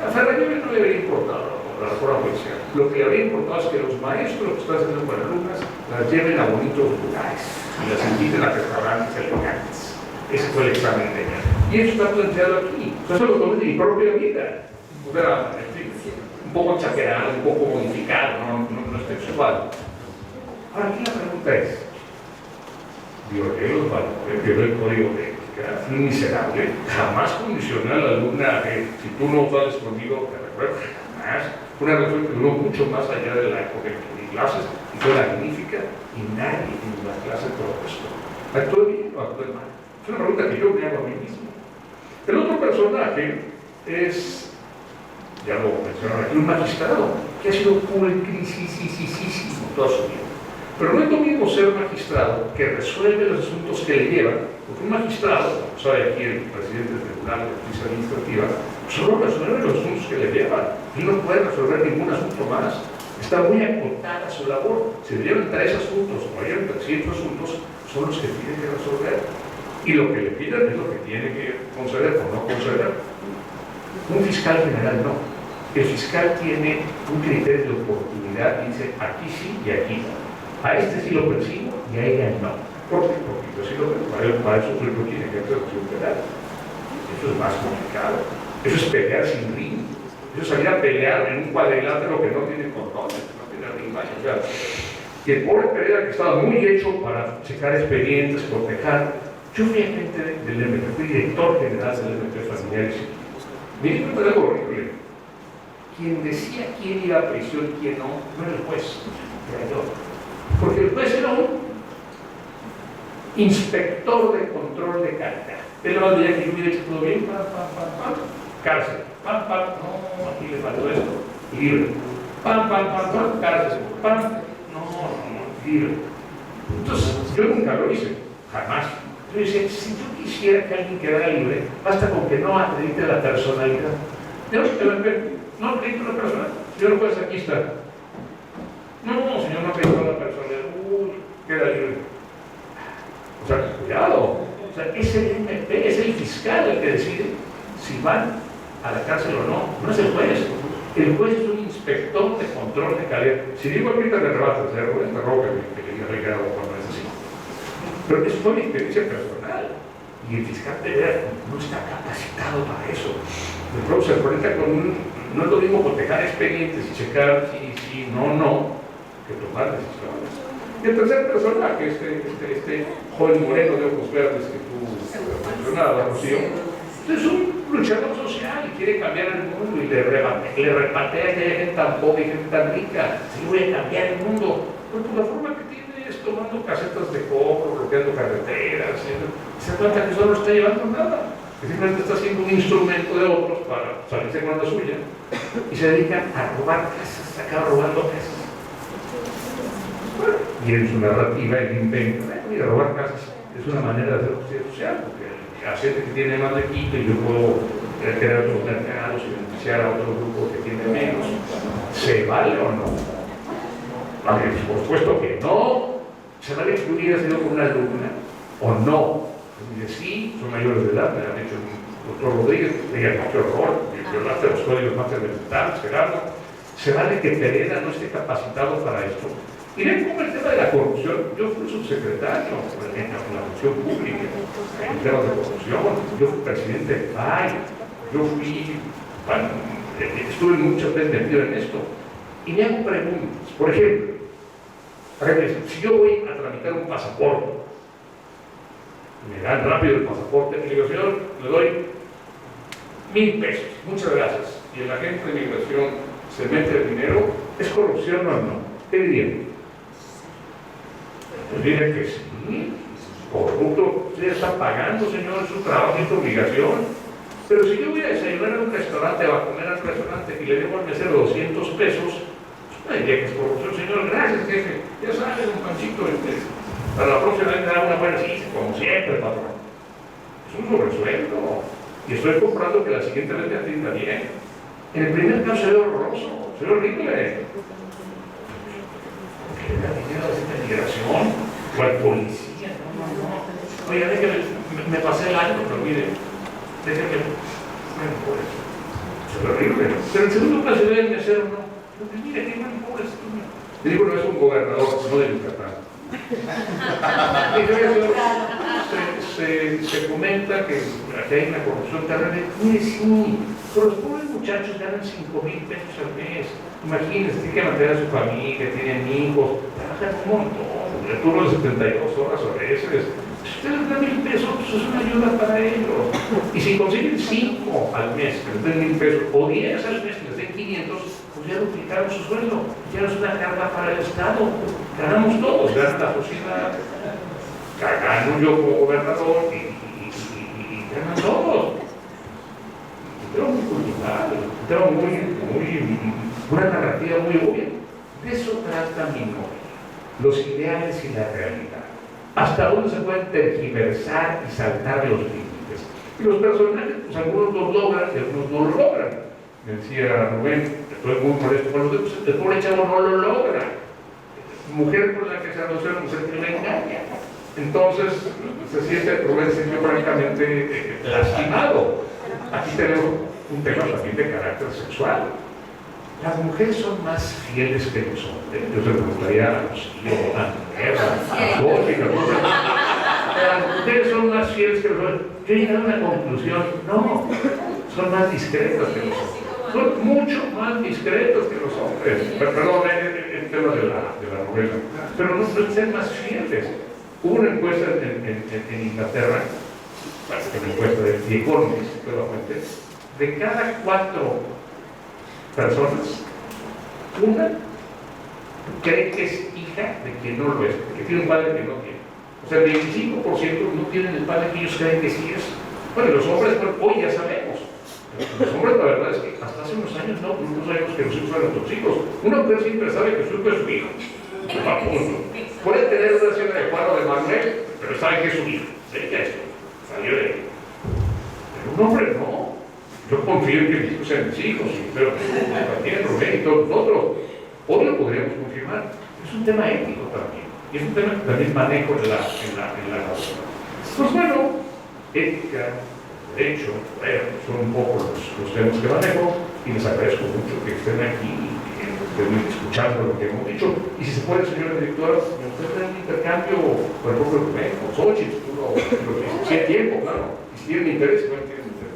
A Ferrayoli no le habría importado la reforma judicial. Lo que le habría importado es que los maestros que están haciendo con alumnas las lleven a bonitos lugares y las inviten a restaurantes elegantes. Ese fue el examen de ella. Y eso está planteado aquí. Eso lo tomé de mi propia vida. O sea, un poco exagerado, un poco modificado, no es textual. Ahora aquí la pregunta es, violé los valores, violé el código de ética, fui miserable, jamás condicioné a la alumna que si tú no sales conmigo, te recuerdo, jamás. Fue una relación que duró mucho más allá de la época en que di clases y fue magnífica y nadie en la clase protestó. ¿Actué bien o actué mal? Es una pregunta que yo me hago a mí mismo. El otro personaje es, ya lo mencionaron aquí, un magistrado que ha sido pulcricisísimo toda su vida. Pero no es lo mismo ser magistrado que resuelve los asuntos que le llevan, porque un magistrado, como sabe aquí el presidente del Tribunal de Justicia Administrativa, solo resuelve los asuntos que le llevan y no puede resolver ningún asunto más. Está muy acotada su labor. Si le llevan 3 asuntos o llevan 300 asuntos, son los que tiene que resolver. Y lo que le piden es lo que tiene que conceder o no conceder. Un fiscal general no. El fiscal tiene un criterio de oportunidad y dice aquí sí y aquí no. A este sí lo persigo y a ella no. ¿Por qué? Porque yo sí lo persigo. Para eso tiene que hacer acción penal. Eso es más complicado. Eso es pelear sin ring. Eso es salir a pelear en un cuadrilátero que no tiene controles, que no tiene ring. O sea, y el pobre Pereira, que estaba muy hecho para checar expedientes, cotejar. Yo fui agente del MP, fui director general del MP Familiar y Psíquicos. Me di cuenta de algo horrible. Quien decía quién iba a prisión y quién no era el juez, era yo. Porque el juez era un inspector de control de calidad. Él no veía que yo hubiera hecho todo bien, cárcel, no, aquí le faltó esto, libre, cárcel, no, libre. Entonces, yo nunca lo hice, jamás. Yo decía, si yo quisiera que alguien quedara libre, basta con que no acredite la personalidad. No acredito la personalidad. Señor juez, aquí está. No, señor, no acredito la personalidad. Queda libre. O sea, cuidado. O sea, es el MP, es el fiscal el que decide si van a la cárcel o no. No es el juez. El juez es un inspector de control de calidad. Si digo ahorita de rebates, me robo que le diga Ricardo cuando es así. Pero eso fue mi experiencia personal. Y el fiscal de verdad no está capacitado para eso. De pronto se conecta con no es lo mismo cotejar expedientes y checar si no, que tomar decisiones. Y el tercer personaje, este joven moreno de ojos verdes que tú mencionabas, Rocío, es un luchador social y quiere cambiar el mundo y le repatea que haya gente tan pobre y gente tan rica. Si voy a cambiar el mundo, pues por la forma que tiene es tomando casetas de cobro, bloqueando carreteras, se da cuenta que eso no está llevando nada, que simplemente está siendo un instrumento de otros para salirse con la suya y se dedican a robar casas, se acaba robando casas. Bueno, y en su narrativa él inventa, mira, robar casas es una manera de hacer justicia social, porque la gente que tiene más de quito y yo puedo crear otros mercados y beneficiar a otro grupo que tiene menos, ¿se vale o no? Por supuesto que no. ¿Se vale que hubiera sido con una alumna o no? Dice, sí, son mayores de edad, me han dicho el doctor Rodríguez, diga, no, qué horror, violaste los códigos más elementales, Gerardo. ¿Se vale que Pereira no esté capacitado para esto? Y ven cómo el tema de la corrupción, yo fui subsecretario en la función pública, en temas de corrupción, yo fui presidente del PAI, yo fui, bueno, estuve muchas veces metido en esto. Y me hago preguntas, por ejemplo, si yo voy a tramitar un pasaporte, me dan rápido el pasaporte de migración, le doy 1,000 pesos, muchas gracias, y el agente de migración se mete el dinero, ¿es corrupción o no? ¿Qué dirían? Pues diría que sí, corrupto, usted está pagando, señor, su trabajo y su obligación, Pero si yo voy a desayunar a un restaurante o a comer a un restaurante y le debo al mesero 200 pesos, pues no diría que es corrupción. Señor, gracias, jefe. Ya sabes, un panchito, para la próxima vez me da una buena cita, como siempre, patrón. Es un sobresueldo. Y estoy comprando que la siguiente vez me atienda bien. En el primer caso se ve horroroso, se ve horrible. ¿Por qué le da dinero a esta migración? O al policía. No. Oiga, déjeme, me pasé el año, pero mire, déjeme. Bueno, por eso. Se ve horrible. Pero en segundo caso se ve el mesero, no. Porque mire, qué mal pobre estudio. Le digo, no es un gobernador, no de Yucatán. Se comenta que aquí hay una corrupción terrible. Mire, sí, pero los pobres muchachos ganan 5,000 pesos al mes. Imagínense, tienen que mantener a su familia, tienen hijos, trabajan un montón, el turno de 72 horas a veces. Si ustedes dan 1,000 pesos, pues es una ayuda para ellos. Y si consiguen 5 al mes, que les den 1,000 pesos, o 10 al mes, que les den 500, pues ya duplicaron su sueldo. Ya no es una carga para el Estado. Ganamos todos, gana la sociedad. Gano yo como gobernador y ganan todos. Un tema muy cultural, un tema una narrativa muy obvia. De eso trata mi novela, los ideales y la realidad. Hasta dónde se pueden tergiversar y saltar los límites. Y los personajes, pues algunos los logran y algunos no lo logran. Me decía Rubén, estoy muy molesto con los demás, el pobre chavo no lo logra. Mujer con la que se relaciona, mujer que le engaña. Entonces se siente, Rubén se siente francamente lastimado. Aquí tenemos un tema también de carácter sexual. Las mujeres son más fieles que los hombres. Yo se lo preguntaría a Rocío, a Eva, a Gótica. Las mujeres son más fieles que los hombres. Yo he llegado a una conclusión, no, son más discretas que los hombres. Son mucho más discretos que los hombres. Perdón, el tema de la novela. Pero no pueden ser más fieles. Hubo una encuesta en Inglaterra, una encuesta de The Economist, de cada 4 personas, una cree que es hija de quien no lo es, que tiene un padre que no tiene. O sea, el 25% no tienen el padre que ellos creen que sí es. Bueno, los hombres, pues, hoy ya sabemos. Los hombres, la verdad es que hasta hace unos años no sabemos que los hijos son nuestros hijos. Una mujer siempre sabe que su hijo es su hijo. A punto. Puede tener una relación de cuadro de Manuel, pero sabe que es su hijo. Sé que esto salió de él. Pero un hombre no. Yo confío en que mis hijos sean mis hijos, pero también Rubén y todos nosotros. Hoy lo podríamos confirmar. Es un tema ético también. Y es un tema que también manejo en la novela. Pues bueno, ética, derecho, son un poco los temas que manejo y les agradezco mucho que estén aquí y que estén escuchando lo que hemos dicho. Y si se puede, señora directora, me gustaría un intercambio con el propio Rubén, con Xochitl, si hay tiempo, claro. Y si tienen interés, bueno, tienen interés.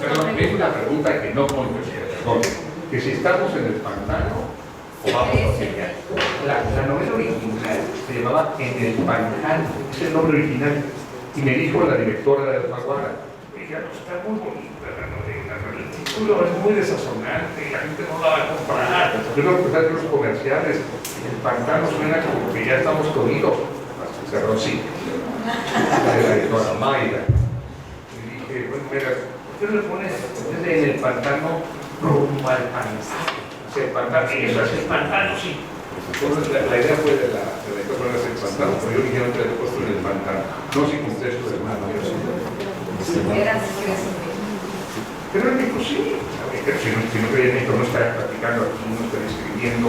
Perdón, es una pregunta que no contesté, perdón. Que si estamos en el pantano o vamos hacia allá. La novela original se llamaba En el pantano, es el nombre original. Y me dijo la directora de Alfaguara, oiga, no está muy bonita la novela, el título es muy desazonante, la gente no la va a comprar. Yo lo que empecé los comerciales, el pantano suena como que ya estamos jodidos. Cerró sí. La directora Mayra. Y dije, bueno, mira, ¿qué le pones en el pantano rumbo al pantano? O sea, el pantano, eso es el pantano, sí. Entonces la idea fue de la ponerse el pantano, pero yo originalmente le he puesto en el pantano. No sin contexto de mano, yo sí. Pero en México sí. Si no creía en México, no estaría practicando aquí, no estaría escribiendo,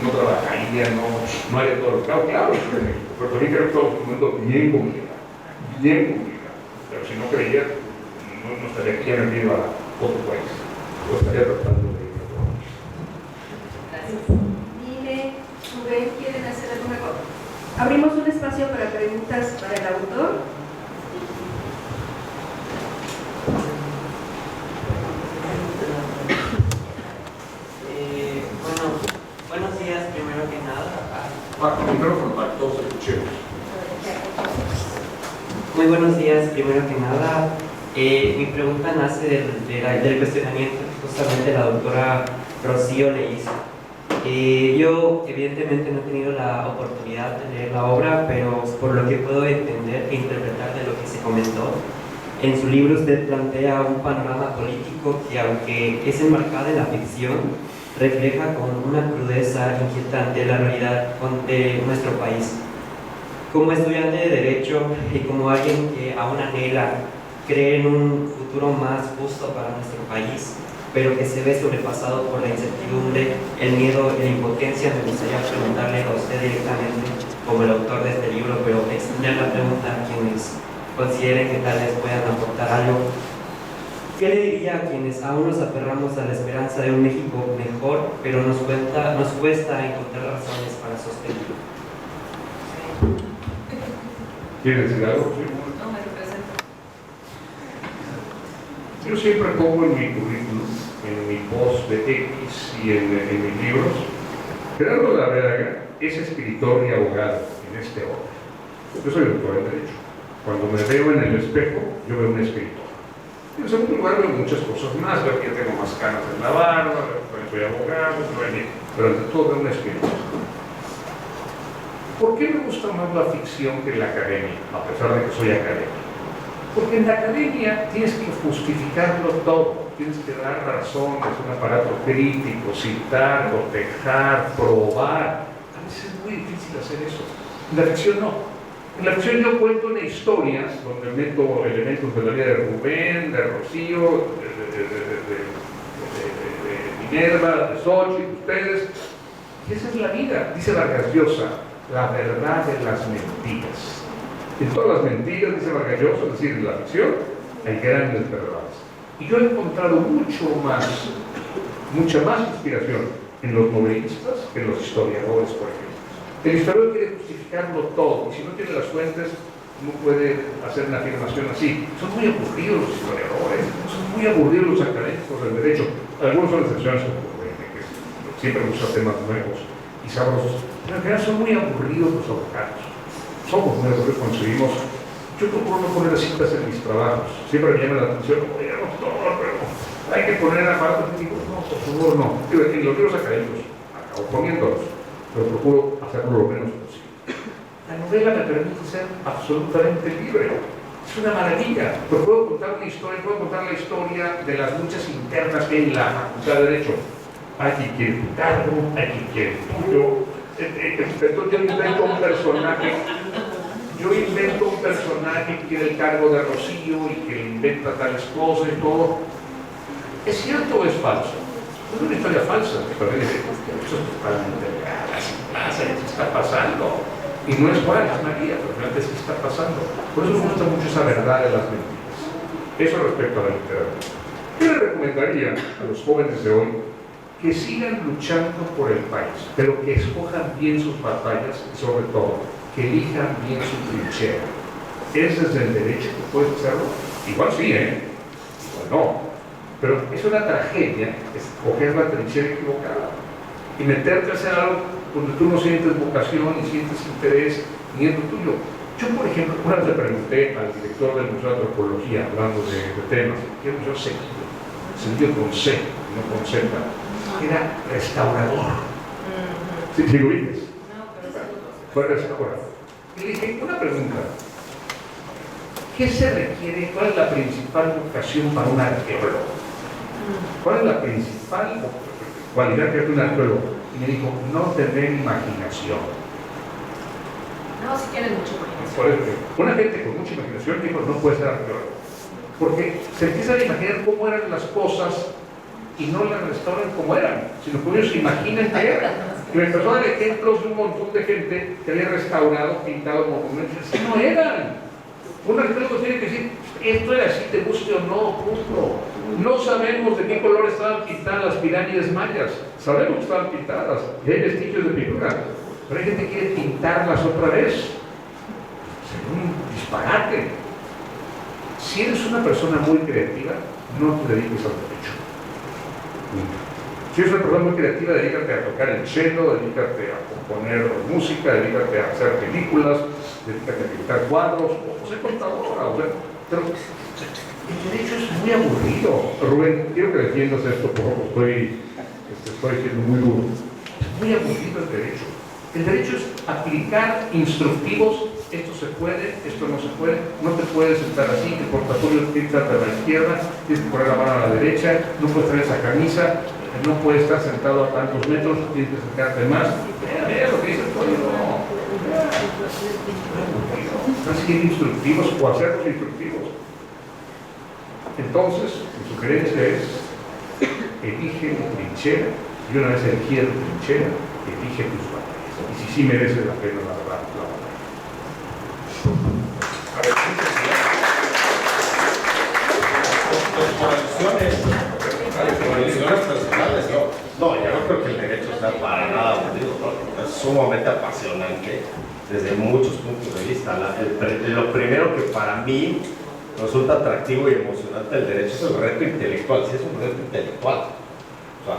no trabajaría, no haría todo lo que hago. Claro, en México, pero también creo que todo el mundo bien complicado. Pero si no creía, no estaría aquí en el a otro país. Lo estaría tratando de ir a otro país. Gracias. Dime, Rubén, ¿quieren hacer alguna cosa? Abrimos un espacio para preguntas para el autor. Buenos días, primero que nada. Micrófono para que todos escuchemos. Muy buenos días, primero que nada. Mi pregunta nace del cuestionamiento que justamente la doctora Rocío le hizo. Yo evidentemente no he tenido la oportunidad de leer la obra, pero por lo que puedo entender e interpretar de lo que se comentó, en su libro usted plantea un panorama político que, aunque es enmarcado en la ficción, refleja con una crudeza inquietante la realidad de nuestro país. Como estudiante de Derecho y como alguien que aún anhela creer en un futuro más justo para nuestro país, pero que se ve sobrepasado por la incertidumbre, el miedo y la impotencia, me gustaría preguntarle a usted directamente, como el autor de este libro, pero extender la pregunta a quienes consideren que tal vez puedan aportar algo. ¿Qué le diría a quienes aún nos aferramos a la esperanza de un México mejor, pero nos cuesta encontrar razones para sostenerlo? ¿Quieres decir algo? No, me represento. Yo siempre pongo en mi currículum, en mi post de X y en mis libros, Gerardo Laveaga es escritor y abogado en este orden. Yo soy doctor en Derecho. Cuando me veo en el espejo, yo veo un escritor. En segundo lugar, veo muchas cosas más. Veo que ya tengo más canas en la barba, soy abogado, pero ante todo veo un escritor. ¿Por qué me gusta más la ficción que la academia, a pesar de que soy académico? Porque en la academia tienes que justificarlo todo, tienes que dar razones, un aparato crítico, citar, cotejar, probar. A veces es muy difícil hacer eso. En la ficción no. En la ficción yo cuento una historia donde meto elementos de la vida de Rubén, de Rocío, de Minerva, de Xochitl, de ustedes. Y esa es la vida, dice Vargas Llosa, la verdad de las mentiras. En todas las mentiras, dice Vargas Llosa, es decir, en la ficción, hay grandes verdades. Y yo he encontrado mucha más inspiración en los novelistas que en los historiadores, por ejemplo. El historiador quiere justificarlo todo, y si no tiene las fuentes, no puede hacer una afirmación así. Son muy aburridos los historiadores, son muy aburridos los académicos del derecho. Algunos son excepciones, como que siempre buscan temas nuevos y sabrosos, pero en general son muy aburridos los abogados. Somos muy aburridos cuando seguimos. Yo procuro no poner citas en mis trabajos. Siempre me llama la atención, oye, doctor, pero hay que poner aparte. Digo, no, por favor, no. En los libros académicos, acabo poniéndolos, pero procuro hacerlo lo menos posible. La novela me permite ser absolutamente libre. Es una maravilla. Pero puedo contar la historia de las luchas internas que hay en la Facultad de Derecho. Hay quien quiere tu cargo, hay quien quiere tuyo. Entonces yo invento un personaje. Que quiere el cargo de Rocío y que inventa tales cosas y todo. ¿Es cierto o es falso? Es una historia falsa, pero dice, eso es totalmente real, así pasa, eso está pasando. Y no es Juan, es María, pero realmente sí está pasando. Por eso me gusta mucho esa verdad de las mentiras. Eso respecto a la literatura. Yo le recomendaría a los jóvenes de hoy que sigan luchando por el país, pero que escojan bien sus batallas y sobre todo, que elijan bien su trinchera. ¿Es desde el derecho que puedes hacerlo? Igual sí, igual no. Pero es una tragedia escoger la trinchera equivocada y meterte a hacer algo donde tú no sientes vocación, ni sientes interés, ni es lo tuyo. Yo, por ejemplo, una vez le pregunté al director del Museo de Antropología, hablando de temas, que era un museo seguido con C, no con Z, era restaurador. ¿Sí lo dices? Fue restaurador. Y le dije, una pregunta. ¿Qué se requiere? ¿Cuál es la principal vocación para un arqueólogo? ¿Cuál es la principal cualidad que tiene un arqueólogo? Y me dijo, no tener imaginación. No, si tienen mucha imaginación. Por eso, una gente con mucha imaginación dijo, no puede ser arqueólogo. Porque se empiezan a imaginar cómo eran las cosas y no las restauran como eran, sino que ellos se imaginan que eran. Y me empezó a dar ejemplos de un montón de gente que había restaurado, pintado monumentos, así no eran. Un arqueólogo tiene que decir, esto era así, te guste o no, punto. No sabemos de qué color estaban pintadas las pirámides mayas, sabemos que estaban pintadas, y hay vestigios de pintura, pero hay gente que quiere pintarlas otra vez. Es un disparate. Si eres una persona muy creativa, no te dediques al derecho. Si eres una persona muy creativa, dedícate a tocar el cello, dedícate a componer música, dedícate a hacer películas, dedícate a pintar cuadros, o ser contadora, o sea, Pero el derecho es muy aburrido. Rubén, quiero que defiendas esto, por favor, estoy siendo muy duro. Es muy aburrido el derecho. El derecho es aplicar instructivos, esto se puede, esto no se puede, no te puedes sentar así, el portafolio tiene que estar a la izquierda, tienes que poner la mano a la derecha, no puedes traer esa camisa, no puedes estar sentado a tantos metros, tienes que acercarte más. Mira lo que dice el código, no. No seguir instructivos o hacer los instructivos. Entonces, mi sugerencia es, elige tu trinchera, y una vez elegida tu trinchera, elige tus batallas. Y si sí merece la pena la batalla. A ver, por alusiones personales, no, yo no creo que el derecho sea para nada aburrido, ¿no? Es sumamente apasionante desde muchos puntos de vista. Lo primero que para mí resulta atractivo y emocionante del derecho es el reto intelectual. Sí, es un reto intelectual. O sea,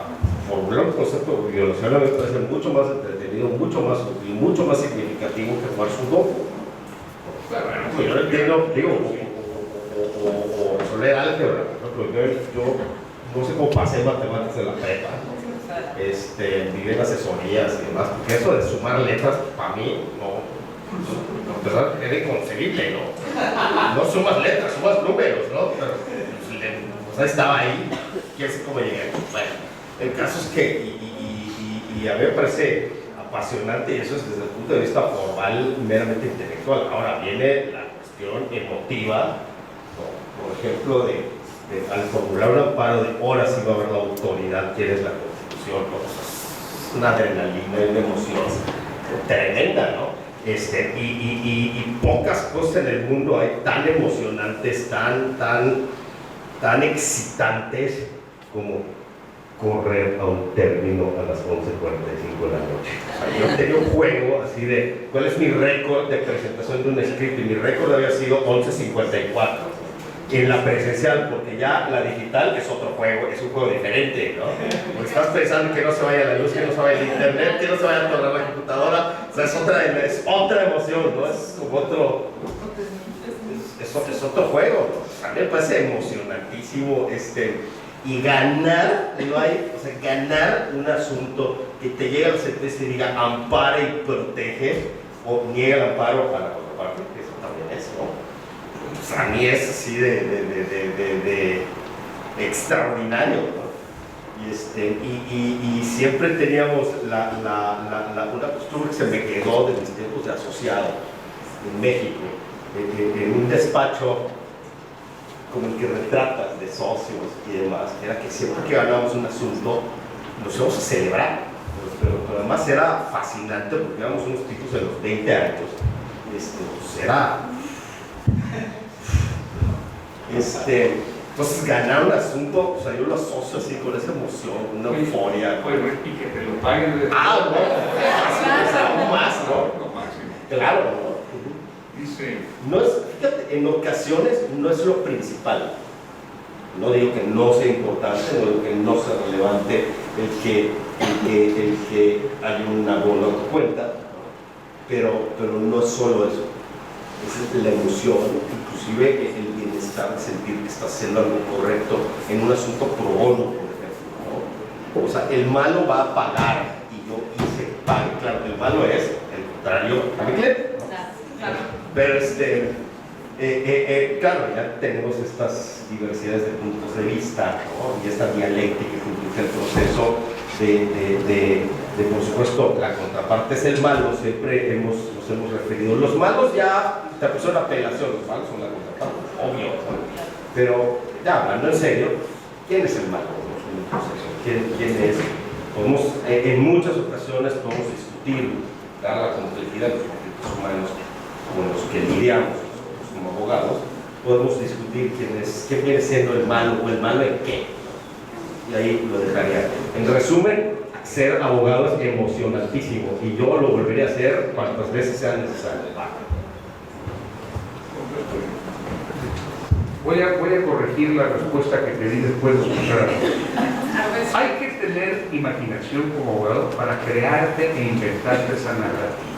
formular un concepto de violación a mí me parece mucho más entretenido, mucho más útil, mucho más significativo que jugar sudoku. Yo no entiendo, digo, o leer álgebra, yo no sé cómo pasé matemáticas de la prepa, viví en asesorías y demás, porque eso de sumar letras, para mí, no, era inconcebible, ¿no? No sumas letras, sumas números, ¿no? Pero, pues, ahí estaba ahí, quién sabe cómo llegué. Bueno, el caso es que, y a mí me parece apasionante, y eso es desde el punto de vista formal, meramente intelectual. Ahora viene la cuestión emotiva, ¿no? Por ejemplo, al formular un amparo de ahora sí va a haber la autoridad, quién es la Constitución, ¿no? Es una adrenalina, una emoción tremenda, ¿no? Y pocas cosas en el mundo hay tan emocionantes, tan excitantes como correr a un término a las 11:45 de la noche. O sea, yo tenía un juego así de cuál es mi récord de presentación de un escrito, y mi récord había sido 11:54 en la presencial, porque ya la digital es otro juego, es un juego diferente, ¿no? Porque estás pensando que no se vaya la luz, que no se vaya el internet, que no se vaya a atorar la computadora. O sea, es otra emoción, ¿no? Es como otro juego, ¿no? A mí me parece emocionantísimo, y ganar, no hay, o sea, ganar un asunto que te llega a la sentencia y diga ampara y protege, o niega el amparo a la contraparte, que eso también es, ¿no? Pues a mí es así de extraordinario, ¿no? Y siempre teníamos una costumbre que se me quedó de mis tiempos de asociado en México, en un despacho como el que retratas de socios y demás, era que siempre que ganábamos un asunto nos íbamos a celebrar, pero además era fascinante porque éramos unos tipos de los 20 años, pues era entonces ganar un asunto, o sea, yo lo asocio así con esa emoción, una euforia. Y que te lo paguen de... No, aún más, ¿no? Lo máximo. Claro, ¿no? Dice... No es, fíjate, en ocasiones no es lo principal. No digo que no sea importante, no digo que no sea relevante el que haya una buena autocuenta, pero no es solo eso. Es la emoción, inclusive el bienestar de sentir que estás haciendo algo correcto en un asunto pro bono, por ejemplo, ¿no? O sea, el malo va a pagar y yo hice que pague. Claro, el malo es el contrario a mi cliente, ¿no? Pero claro, ya tenemos estas diversidades de puntos de vista, ¿no? Y esta dialéctica que implica el proceso de, por supuesto, la contraparte es el malo, siempre nos hemos referido. Los malos ya, te puso una apelación, los malos son la contraparte, obvio, ¿no? Pero ya hablando en serio, ¿quién es el malo en el proceso? ¿Quién es? En muchas ocasiones podemos discutir, dar la complejidad de los conflictos humanos con los que lidiamos nosotros como abogados, podemos discutir quién viene siendo el malo o el malo en qué. Y ahí lo dejaría. En resumen, ser abogado es emocionantísimo y yo lo volvería a hacer cuantas veces sea necesario. Voy a corregir la respuesta que te di después de escuchar. Hay que tener imaginación como abogado para crearte e inventarte esa narrativa.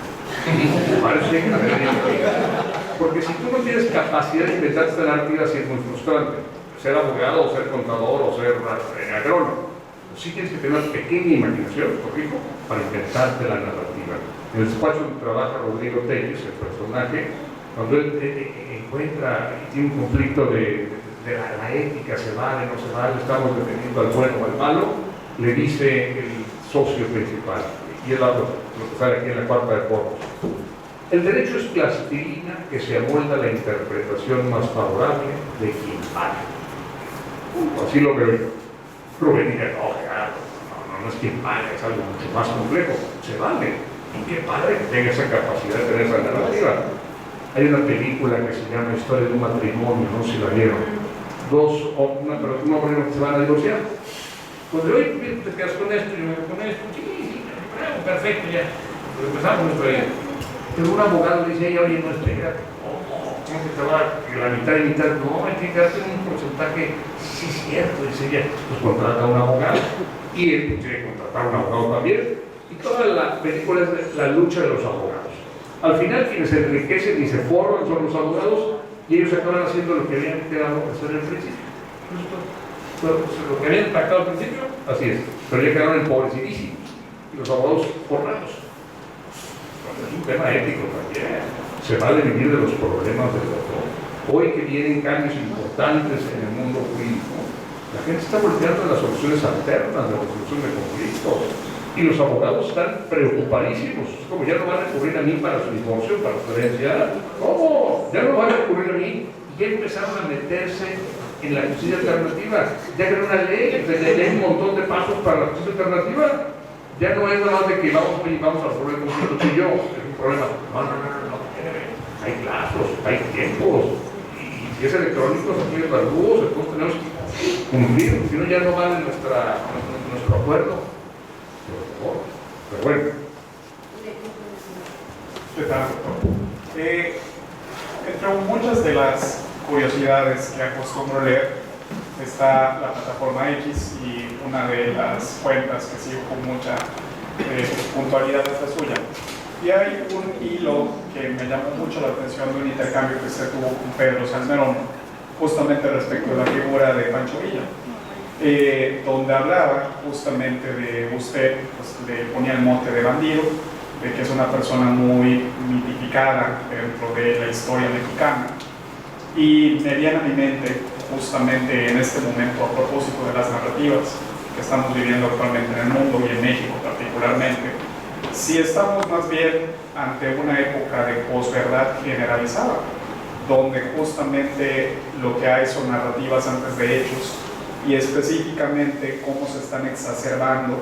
Parece que Porque si tú no tienes capacidad de inventarte esta narrativa, sí es muy frustrante. Ser abogado, o ser contador, o ser agrónomo. Sí tienes que tener una pequeña imaginación, corrijo, para inventarte la narrativa. En el despacho donde trabaja Rodrigo Telles, el personaje, cuando él encuentra y tiene un conflicto de la ética, se vale, no se vale, estamos defendiendo al bueno o al malo, le dice el socio principal, y es lo que sale aquí en la cuarta de Porros. El derecho es plastilina que se amolda a la interpretación más favorable de quien vale. Así lo veo yo. Rubén dice, no es quien vale, es algo mucho más complejo, se vale. Y qué padre que tenga esa capacidad de tener esa narrativa. Hay una película que se llama Historia de un matrimonio, no sé si la vieron. Un hombre y una mujer se van a divorciar. Pues hoy te quedas con esto y yo me quedo con esto. Sí, perfecto, ya. Pues empezamos nuestra vida. Pero un abogado le dice, oye, nuestra vida, ¿cómo que te va? Que la mitad y mitad, no, hay que quedarte en un porcentaje, sí, cierto, dice ella, pues contrata a un abogado. Y él tiene que contratar a un abogado también. Y toda la película es la lucha de los abogados. Al final, quienes se enriquecen y se forman son los abogados, y ellos acaban haciendo lo que habían quedado hacer al principio. Lo que habían pactado al principio, así es, pero ya quedaron empobrecidísimos. Y los abogados forrados. Es un tema ético también. Se vale vivir de los problemas del otro. Hoy que vienen cambios importantes en el mundo jurídico, la gente está volteando a las soluciones alternas de resolución de conflictos. Y los abogados están preocupadísimos. Es como, ya no van a recurrir a mí para su divorcio, para su herencia. ¿Cómo? Ya no van a recurrir a mí. Y ya empezaron a meterse en la justicia alternativa. Ya crearon una ley, hay un montón de pasos para la justicia alternativa. Ya no es nada más de que vamos a resolver el conflicto tú y yo, es un problema. No. Hay plazos, hay tiempos. Y si es electrónico, se tiene las luz, entonces tenemos que cumplir, si no ya no vale nuestro acuerdo. Pero bueno. ¿Qué tal, doctor? Entre muchas de las curiosidades que acostumbro leer está la plataforma X, y una de las cuentas que sigo con mucha puntualidad es la suya. Y hay un hilo que me llamó mucho la atención de un intercambio que se tuvo con Pedro Salmerón, justamente respecto a la figura de Pancho Villa. Donde hablaba justamente de usted, pues, le ponía el mote de bandido, de que es una persona muy mitificada dentro de la historia mexicana. Y me viene a mi mente, justamente en este momento, a propósito de las narrativas que estamos viviendo actualmente en el mundo y en México particularmente, si estamos más bien ante una época de posverdad generalizada, donde justamente lo que hay son narrativas antes de hechos, y específicamente cómo se están exacerbando.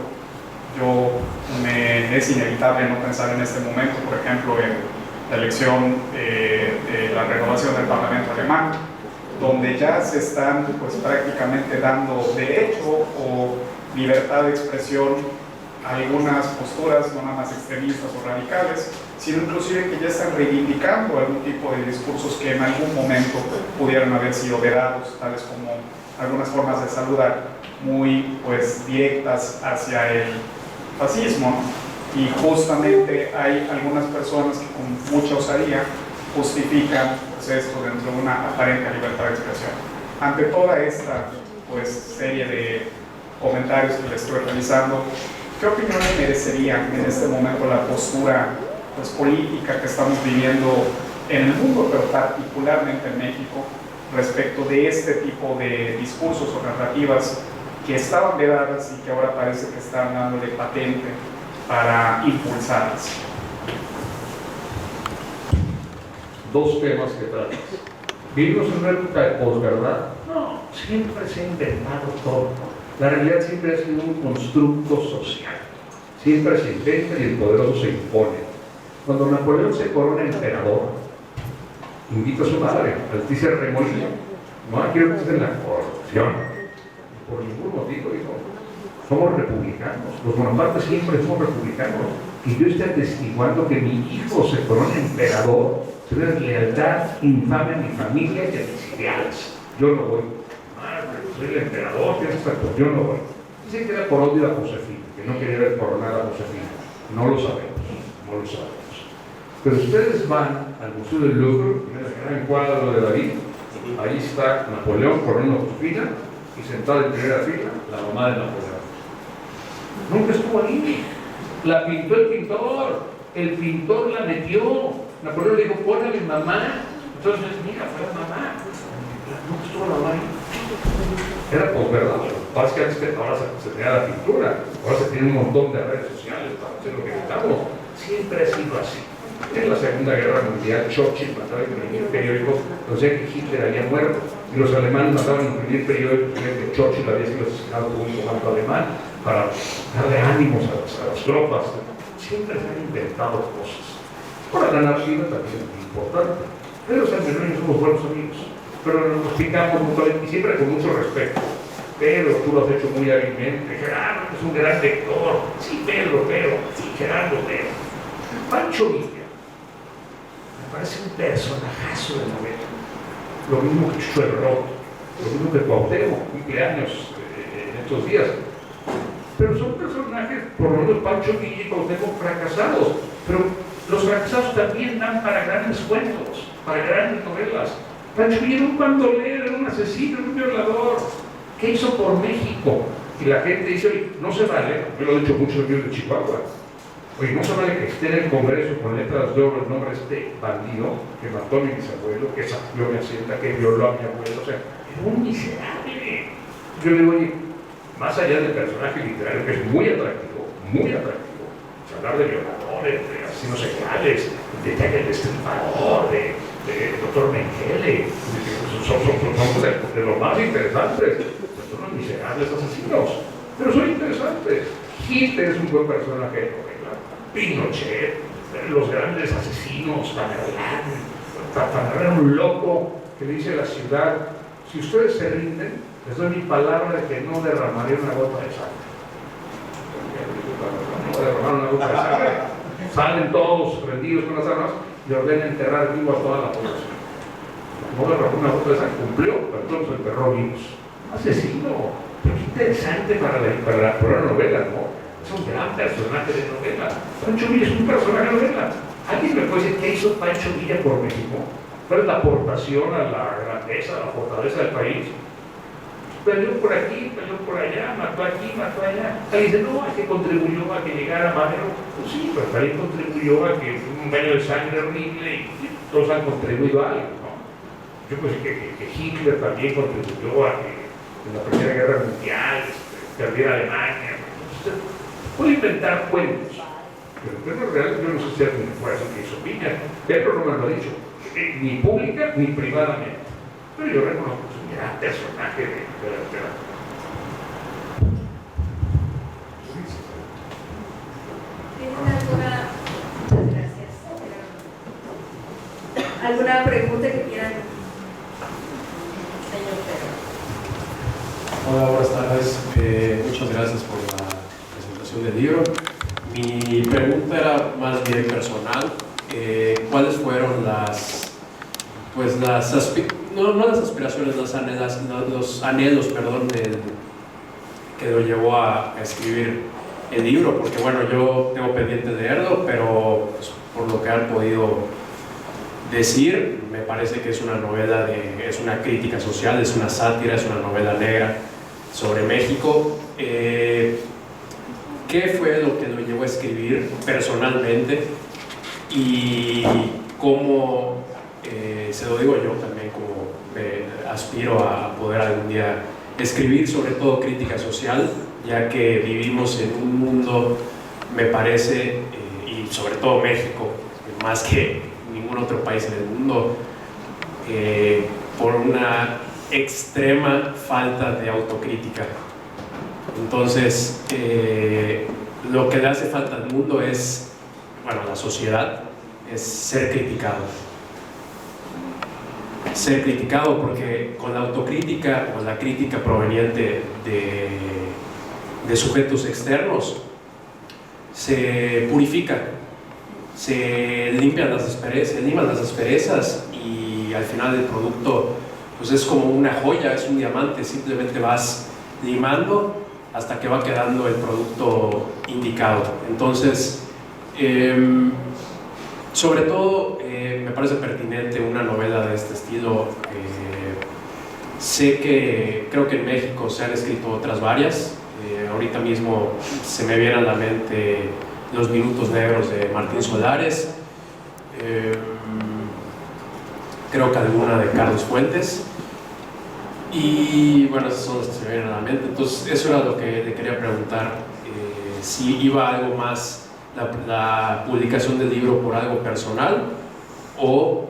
Es inevitable no pensar en este momento, por ejemplo, en la elección de la renovación del Parlamento alemán, donde ya se están pues prácticamente dando derecho o libertad de expresión a algunas posturas no nada más extremistas o radicales, sino inclusive que ya están reivindicando algún tipo de discursos que en algún momento pudieron haber sido vedados, tales como algunas formas de saludar muy pues directas hacia el fascismo. Y justamente hay algunas personas que con mucha osadía justifican pues, esto dentro de una aparente libertad de expresión. Ante toda esta pues, serie de comentarios que les estoy realizando, ¿qué opiniones merecería en este momento la postura pues, política que estamos viviendo en el mundo, pero particularmente en México, respecto de este tipo de discursos o narrativas que estaban vedadas y que ahora parece que están dándole patente para impulsarlas? Dos temas que tratas. ¿Vivimos en una época de posverdad? No, siempre se ha inventado todo. La realidad siempre ha sido un constructo social. Siempre se inventa y el poderoso se impone. Cuando Napoleón se corona emperador, invita a su madre, Leticia Remolino, no quiero que estés en la coronación. Por ningún motivo, dijo, somos republicanos, los Bonapartes siempre somos republicanos, y yo estoy atestiguando que mi hijo se corona emperador, se ve lealtad infame a mi familia y a mis ideales. Yo no voy. Soy el emperador, yo no voy. Dice que era por odio a Josefina, que no quería ver coronada a Josefina. No lo sabemos, no lo sabemos. Pero ustedes van al Museo del Louvre, en el gran cuadro de David, ahí está Napoleón coronando Josefina y sentado en primera fila la mamá de Napoleón. Nunca estuvo ahí. La pintó el pintor la metió. Napoleón le dijo, pon a mi mamá. Entonces, mira, fue la mamá. Nunca estuvo la mamá ahí. Era posverdad. Lo que pasa es que antes ahora se tenía la pintura, ahora se tiene un montón de redes sociales para hacer lo que necesitamos. Siempre ha sido así. En la Segunda Guerra Mundial, Churchill mandaba a imprimir periódicos, no sé que Hitler había muerto, y los alemanes mandaban a imprimir periódicos que Churchill había sido asesinado por un comando alemán para darle ánimos a las tropas. Siempre se han inventado cosas. Ahora, la narrativa también es muy importante. Pedro Sánchez y yo somos buenos amigos, pero nos picamos mutuamente y siempre con mucho respeto. Pedro, tú lo has hecho muy hábilmente. Gerardo es un gran lector. Sí, Pedro, sí, Gerardo, Pedro. Pancho Villa me parece un personajazo de novela. Lo mismo que Chucho el Roto, lo mismo que Cuauhtémoc, cumpleaños en estos días. Pero son personajes, por lo menos Pancho Villa y Cuauhtémoc, fracasados. Pero los fracasados también dan para grandes cuentos, para grandes novelas. Pancho Villa era un bandolero, era un asesino, era un violador. ¿Qué hizo por México? Y la gente dice, oye, no se vale, yo lo he dicho muchos amigos de Chihuahua, oye, no se vale que esté en el Congreso con letras de oro el nombre de este bandido que mató a mi bisabuelo, que saqueó mi hacienda, que violó a mi abuelo, o sea, era un miserable. Yo le digo, oye, más allá del personaje literario, que es muy atractivo, hablar de violadores, de asesinos seriales, de Jack el Destripador, de Dr. Mengele, son de los más interesantes. Son los miserables asesinos, pero son interesantes. Hitler es un buen personaje de novela. Pinochet, los grandes asesinos, Tamerlán era un loco que le dice a la ciudad, si ustedes se rinden, les doy mi palabra de que no derramaré una gota de sangre. No derramaron una gota de sangre. Salen todos rendidos con las armas y ordenan enterrar vivo a toda la población. No derramó una gota de sangre, cumplió, pero entonces enterró vivos. Asesino, pero qué interesante para una novela, ¿no? Es un gran personaje de novela. Pancho Villa es un personaje de novela. ¿Alguien me puede decir qué hizo Pancho Villa por México? ¿Cuál es la aportación a la grandeza, a la fortaleza del país? Peleó por aquí, peleó por allá, mató aquí, mató allá. Alguien dice, no, es que contribuyó a que llegara Madero. Pues sí, pero también contribuyó a que fue un baño de sangre horrible y todos han contribuido a algo, ¿no? Yo pues que Hitler también contribuyó a que en la Primera Guerra Mundial perdiera Alemania. Entonces, puede inventar cuentos, pero en términos reales yo no sé si alguien fue así que hizo Villa. Pedro no me lo ha dicho, ni pública ni privadamente. Pero yo reconozco que es un gran personaje de la literatura. Muchas gracias. ¿Alguna pregunta que quieran? Señor Pedro. Hola, buenas tardes. Muchas gracias por la presentación del libro. Mi pregunta era más bien personal. ¿Cuáles fueron no las aspiraciones, los anhelos, que lo llevó a escribir el libro? Porque bueno, yo tengo pendiente de leerlo, pero pues, por lo que han podido decir, me parece que es una novela, es una crítica social, es una sátira, es una novela negra sobre México. ¿Qué fue lo que lo llevó a escribir personalmente? Y cómo, se lo digo yo también, como aspiro a poder algún día escribir sobre todo crítica social, ya que vivimos en un mundo, me parece, y sobre todo México, más que ningún otro país en el mundo, por una extrema falta de autocrítica. Entonces, lo que le hace falta al mundo es, bueno, la sociedad, es ser criticado. Ser criticado, porque con la autocrítica o la crítica proveniente de sujetos externos se purifica, se limpian las asperezas y al final el producto pues es como una joya, es un diamante, simplemente vas limando hasta que va quedando el producto indicado. Entonces, Sobre todo, me parece pertinente una novela de este estilo. Creo que en México se han escrito otras varias. Ahorita mismo se me viene a la mente Los Minutos Negros de Martín Solares. Creo que alguna de Carlos Fuentes. Y bueno, esas son las que se me vienen a la mente. Entonces, eso era lo que le quería preguntar. Si iba algo más la publicación del libro por algo personal o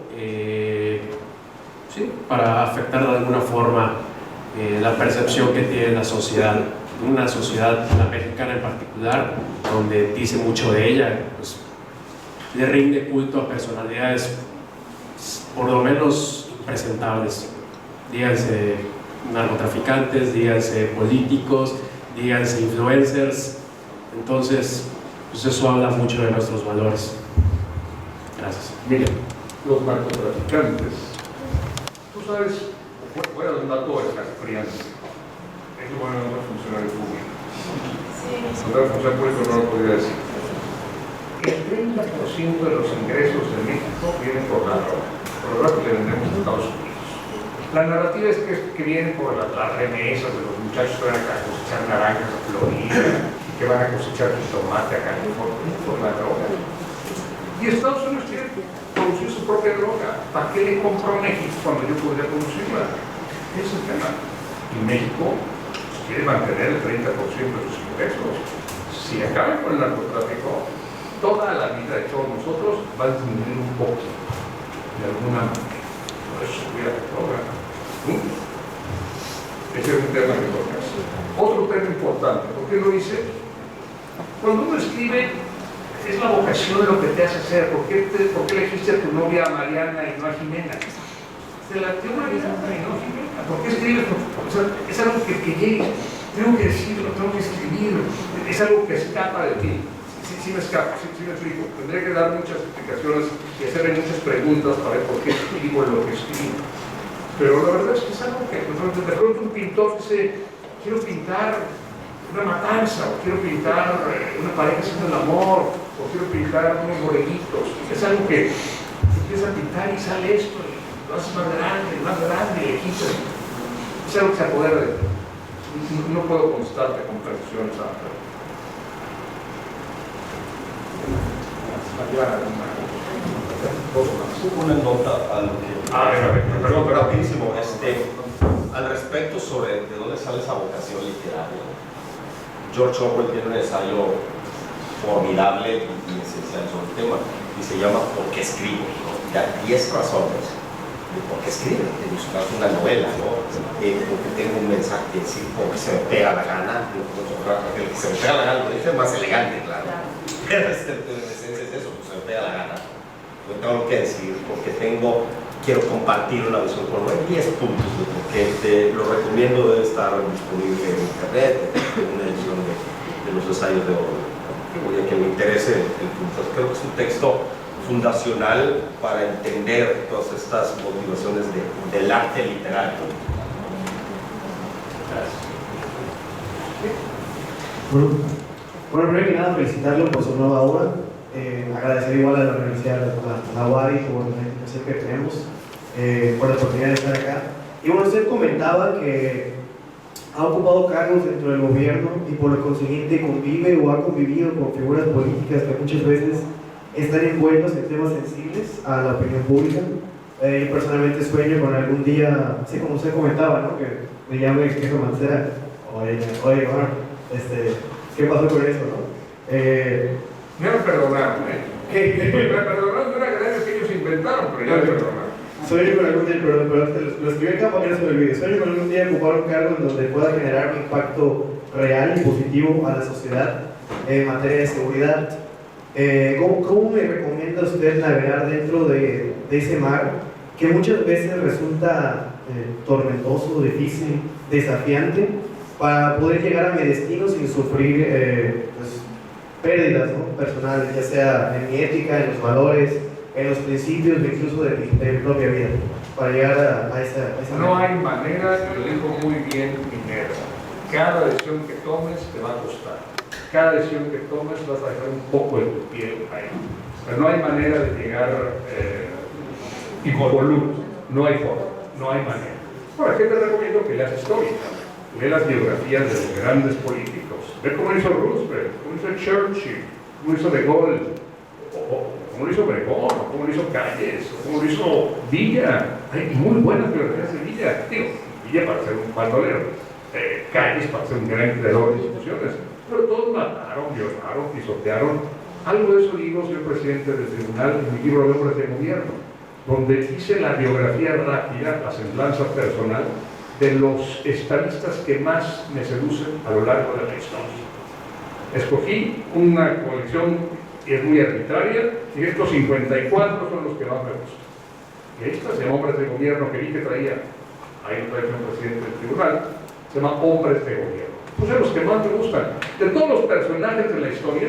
sí, para afectar de alguna forma la percepción que tiene la sociedad, una sociedad, la mexicana en particular, donde dice mucho de ella, pues le rinde culto a personalidades por lo menos impresentables, díganse narcotraficantes, díganse políticos, díganse influencers. Entonces, pues eso habla mucho de nuestros valores. Gracias. Miren, los narcotraficantes, tú sabes, voy a dar un dato escalofriante. Es lo bueno de un funcionario público. Cuando era funcionario público no lo podía decir. El 30% de los ingresos de México vienen por la droga que le vendemos a Estados Unidos. La narrativa es que vienen por las remesas de los muchachos que van a cosechar naranjas a Florida, que van a cosechar tomate a California, por la droga. Y Estados Unidos quiere producir su propia droga. ¿Para qué le compro a México cuando yo podría producirla? Ese es el tema. Y México quiere mantener el 30% de sus ingresos. Si acaban con el narcotráfico, toda la vida de todos nosotros va a disminuir un poco, de alguna manera. Por eso se cuida la droga. Ese es un tema que tocas. Otro tema importante, ¿por qué lo hice? Cuando uno escribe, es la vocación lo que te hace hacer. ¿Por qué elegiste a tu novia Mariana y no a Jimena? Se la dio Mariana y no a Jimena. ¿Por qué escribes? O sea, es algo que llegue. Tengo que decirlo, tengo que escribirlo. Es algo que escapa de ti. Sí me escapa, sí me explico. Tendría que dar muchas explicaciones y hacerle muchas preguntas para ver por qué escribo lo que escribo. Pero la verdad es que es algo que, de pronto un pintor dice, quiero pintar una matanza, o quiero pintar una pareja haciendo el amor, o quiero pintar unos borreguitos. Es algo que empieza a pintar y sale esto, y lo haces más grande, y le quitas. Es algo que se apodera de ti. No puedo constarte con precisiones amplias. Una nota a lo que... Perdón, rapidísimo. Al respecto sobre de dónde sale esa vocación literaria. George Orwell tiene un ensayo formidable y esencial sobre el tema y se llama ¿Por qué escribo? Da 10 razones de por qué escribo. En su caso una novela, ¿no? Porque tengo un mensaje que decir, porque se me pega la gana. El que se me pega la gana lo dice más elegante, claro. Pero en esencia es eso, se me pega la gana. Yo tengo algo que decir porque quiero compartir una visión con 10 puntos de por qué lo recomiendo, debe estar disponible en internet, en una edición de los ensayos de Orwell. Que me interese el punto. Creo que es un texto fundacional para entender todas estas motivaciones del arte literario. Gracias. Bueno, primero que nada felicitarlo por su nueva obra. Agradecer igual a la Universidad de la UADY por la invitación que tenemos, por la oportunidad de estar acá. Y bueno, usted comentaba que ha ocupado cargos dentro del gobierno y por lo consiguiente convive o ha convivido con figuras políticas que muchas veces están envueltos en temas sensibles a la opinión pública. Yo personalmente sueño con algún día, así como usted comentaba, ¿no? Que me llame el jefe Mancera. Oye, bueno, ¿qué pasó con eso, no? Ya me perdonaron, me perdonaron de una cadena que ellos inventaron, pero ya me perdonaron. Sueño con algún día, pero lo escribí acá para que no se me olvide. Sueño con algún día ocupar un cargo en donde pueda generar un impacto real y positivo a la sociedad en materia de seguridad. ¿Cómo me recomienda usted navegar dentro de ese mar que muchas veces resulta tormentoso, difícil, desafiante, para poder llegar a mi destino sin sufrir pérdidas, ¿no? Personales, ya sea en mi ética, en los valores, en los principios, incluso de mi propia vida, para llegar a esa No hay manera, lo dijo muy bien Minerva. Cada decisión que tomes te va a costar. Cada decisión que tomes vas a dejar un poco de tu piel ahí. Pero no hay manera de llegar involuto, no hay forma, no hay manera. Ahora, ¿qué te recomiendo? Que leas historia, lee las biografías de los grandes políticos, ve cómo hizo Roosevelt, cómo hizo Churchill, cómo hizo De Gaulle, cómo lo hizo Obregón, cómo lo hizo Calles, cómo lo hizo Villa. Hay muy buenas biografías de Villa. Digo, Villa para ser un bandolero, Calles para ser un gran creador de instituciones, pero todos mataron, violaron, pisotearon. Algo de eso digo, señor presidente del tribunal, en mi libro de Hombres de Gobierno, donde hice la biografía rápida, la semblanza personal, de los estadistas que más me seducen a lo largo de la historia. Escogí una colección que es muy arbitraria, y estos 54 son los que más me gustan. Y estas de Hombres de Gobierno que vi que traía, ahí trae el presidente del tribunal, se llama Hombres de Gobierno. Pues son los que más me gustan. De todos los personajes de la historia,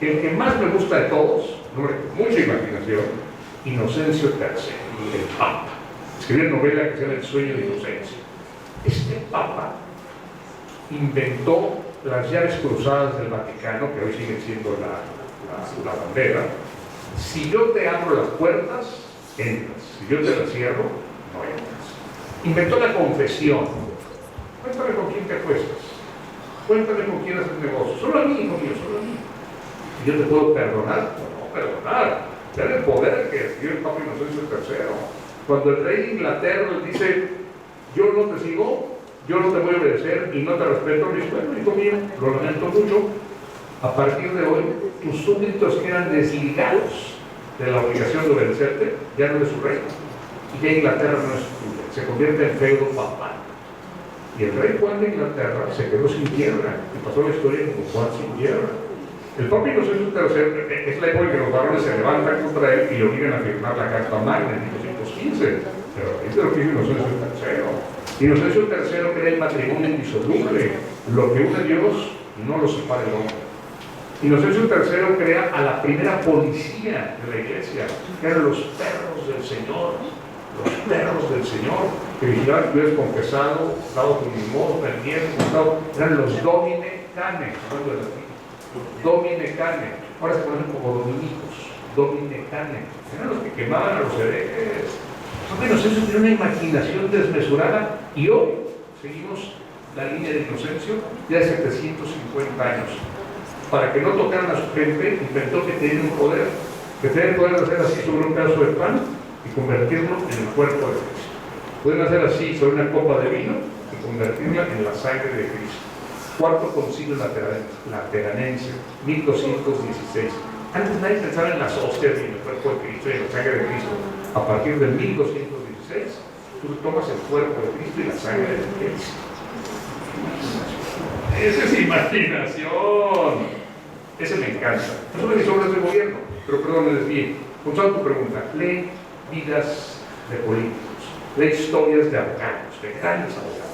el que más me gusta de todos, hombre, mucha imaginación, Inocencio III, el Papa. Escribió una novela que se llama El sueño de Inocencio. Este Papa inventó las llaves cruzadas del Vaticano, que hoy siguen siendo la bandera. Si yo te abro las puertas, entras. Si yo te las cierro, no entras. Inventó la confesión. Cuéntame con quién te acuestas. Cuéntame con quién haces negocio. Solo a mí, hijo mío, solo a mí. ¿Y yo te puedo perdonar? No, perdonar. Dale el poder que dio el Papa Inocencio III. Cuando el rey de Inglaterra le dice, yo no te sigo, yo no te voy a obedecer y no te respeto, le dice, bueno, hijo mío, lo lamento mucho. A partir de hoy, tus súbditos quedan desligados de la obligación de obedecerte, ya no es su reino. Y ya Inglaterra no es tuya, se convierte en feudo papal. Y el rey Juan de Inglaterra se quedó sin tierra, y pasó la historia como Juan sin tierra. El Papa Inocencio III es la época en que los varones se levantan contra él y le obligan a firmar la Carta Magna en 1515. Pero es de lo que hizo Inocencio III. Inocencio III crea el matrimonio indisoluble, lo que une a Dios no lo separa el hombre. Inocencio III crea a la primera policía de la iglesia, que eran los perros del Señor. Los perros del Señor, que vigilaban que hubieras confesado, dado tu limosna, el diezmo, eran los domine cane, hablando de latín. Domine cane, ahora se conocen como dominicos, domine cane, eran los que quemaban a los herejes. Inocencio tiene una imaginación desmesurada y hoy seguimos la línea de Inocencio de hace 750 años. Para que no tocaran a su gente, inventó que tenían un poder, que tenían el poder de hacer así sobre un pedazo de pan y convertirlo en el cuerpo de Cristo. Pueden hacer así sobre una copa de vino y convertirla en la sangre de Cristo. Cuarto Concilio Lateranense, 1216. Antes nadie pensaba en las hostias y en el cuerpo de Cristo y en la sangre de Cristo. A partir de 1216, tú tomas el cuerpo de Cristo y la sangre de Cristo. Esa es imaginación. Ese me encanta. No son mis obras de gobierno, pero perdón, me desvíe. Contando tu pregunta, lee vidas de políticos, lee historias de abogados, de grandes abogados.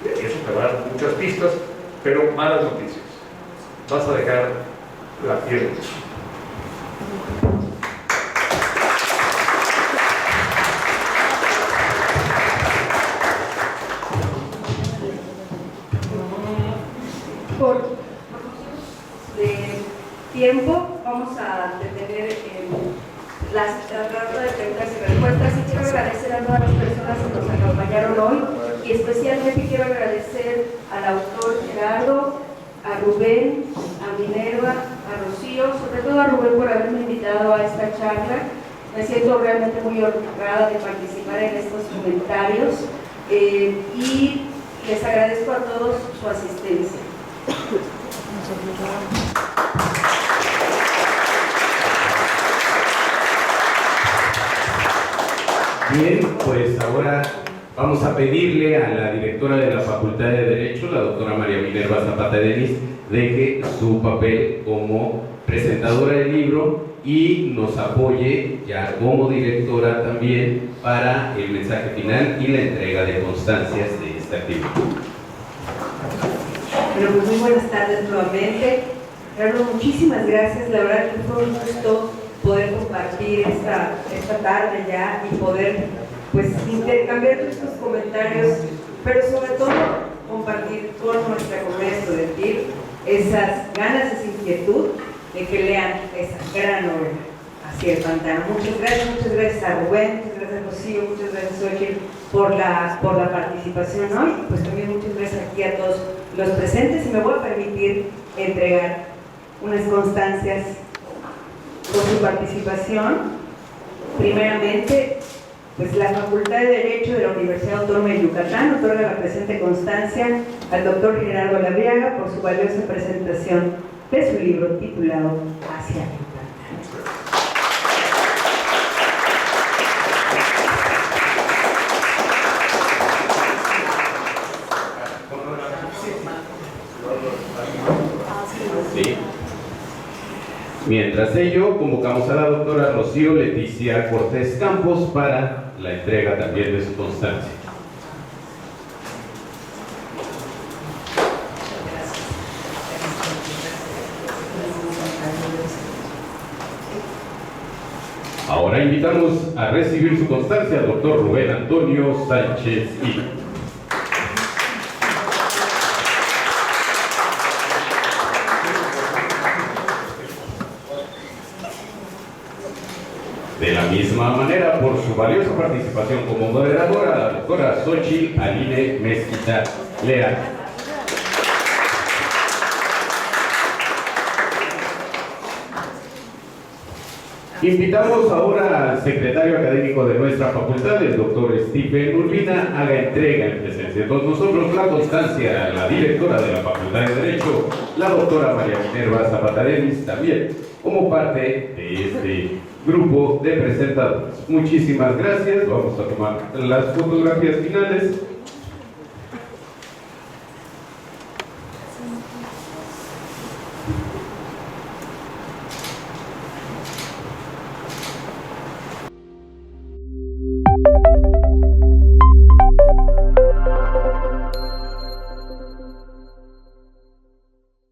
Y eso te va a dar muchas pistas, pero malas noticias. Vas a dejar la piel. Por motivos de tiempo, vamos a detener la ronda de preguntas y respuestas. Y quiero agradecer a todas las personas que nos acompañaron hoy, y especialmente quiero agradecer al autor Gerardo, a Rubén, a Minerva, a Rocío, sobre todo a Rubén por haberme invitado a esta charla. Me siento realmente muy honrada de participar en estos comentarios y les agradezco a todos su asistencia. Bien, pues ahora vamos a pedirle a la directora de la Facultad de Derecho, la doctora María Minerva Zapata Denis, deje su papel como presentadora del libro y nos apoye ya como directora también para el mensaje final y la entrega de constancias de esta actividad. Bueno, pues muy buenas tardes nuevamente. Gerardo, muchísimas gracias. La verdad que fue un gusto poder compartir esta tarde ya y poder pues intercambiar estos comentarios, pero sobre todo compartir con nuestra comunidad estudiantil esas ganas, esa inquietud de que lean esa gran obra. hacia el pantano. Muchas gracias a Rubén, muchas gracias a Rocío, muchas gracias Xochitl por la participación hoy, pues también muchas gracias aquí a todos los presentes, y me voy a permitir entregar unas constancias por su participación. Primeramente, pues la Facultad de Derecho de la Universidad Autónoma de Yucatán otorga la presente constancia al doctor Gerardo Labriaga por su valiosa presentación de su libro titulado Hacia el Pantano. Sí. Mientras ello, convocamos a la doctora Rocío Leticia Cortés Campos para la entrega también de su constancia. Ahora invitamos a recibir su constancia al doctor Rubén Antonio Sánchez y de la misma manera, por su valiosa participación como moderadora, la doctora Xochitl Aline Mezquita Leal. Invitamos ahora al secretario académico de nuestra facultad, el doctor Stephen Urbina, haga entrega en presencia de todos nosotros la constancia a la directora de la Facultad de Derecho, la doctora María Minerva Zapata Denis, también como parte de este grupo de presentadores. Muchísimas gracias. Vamos a tomar las fotografías finales.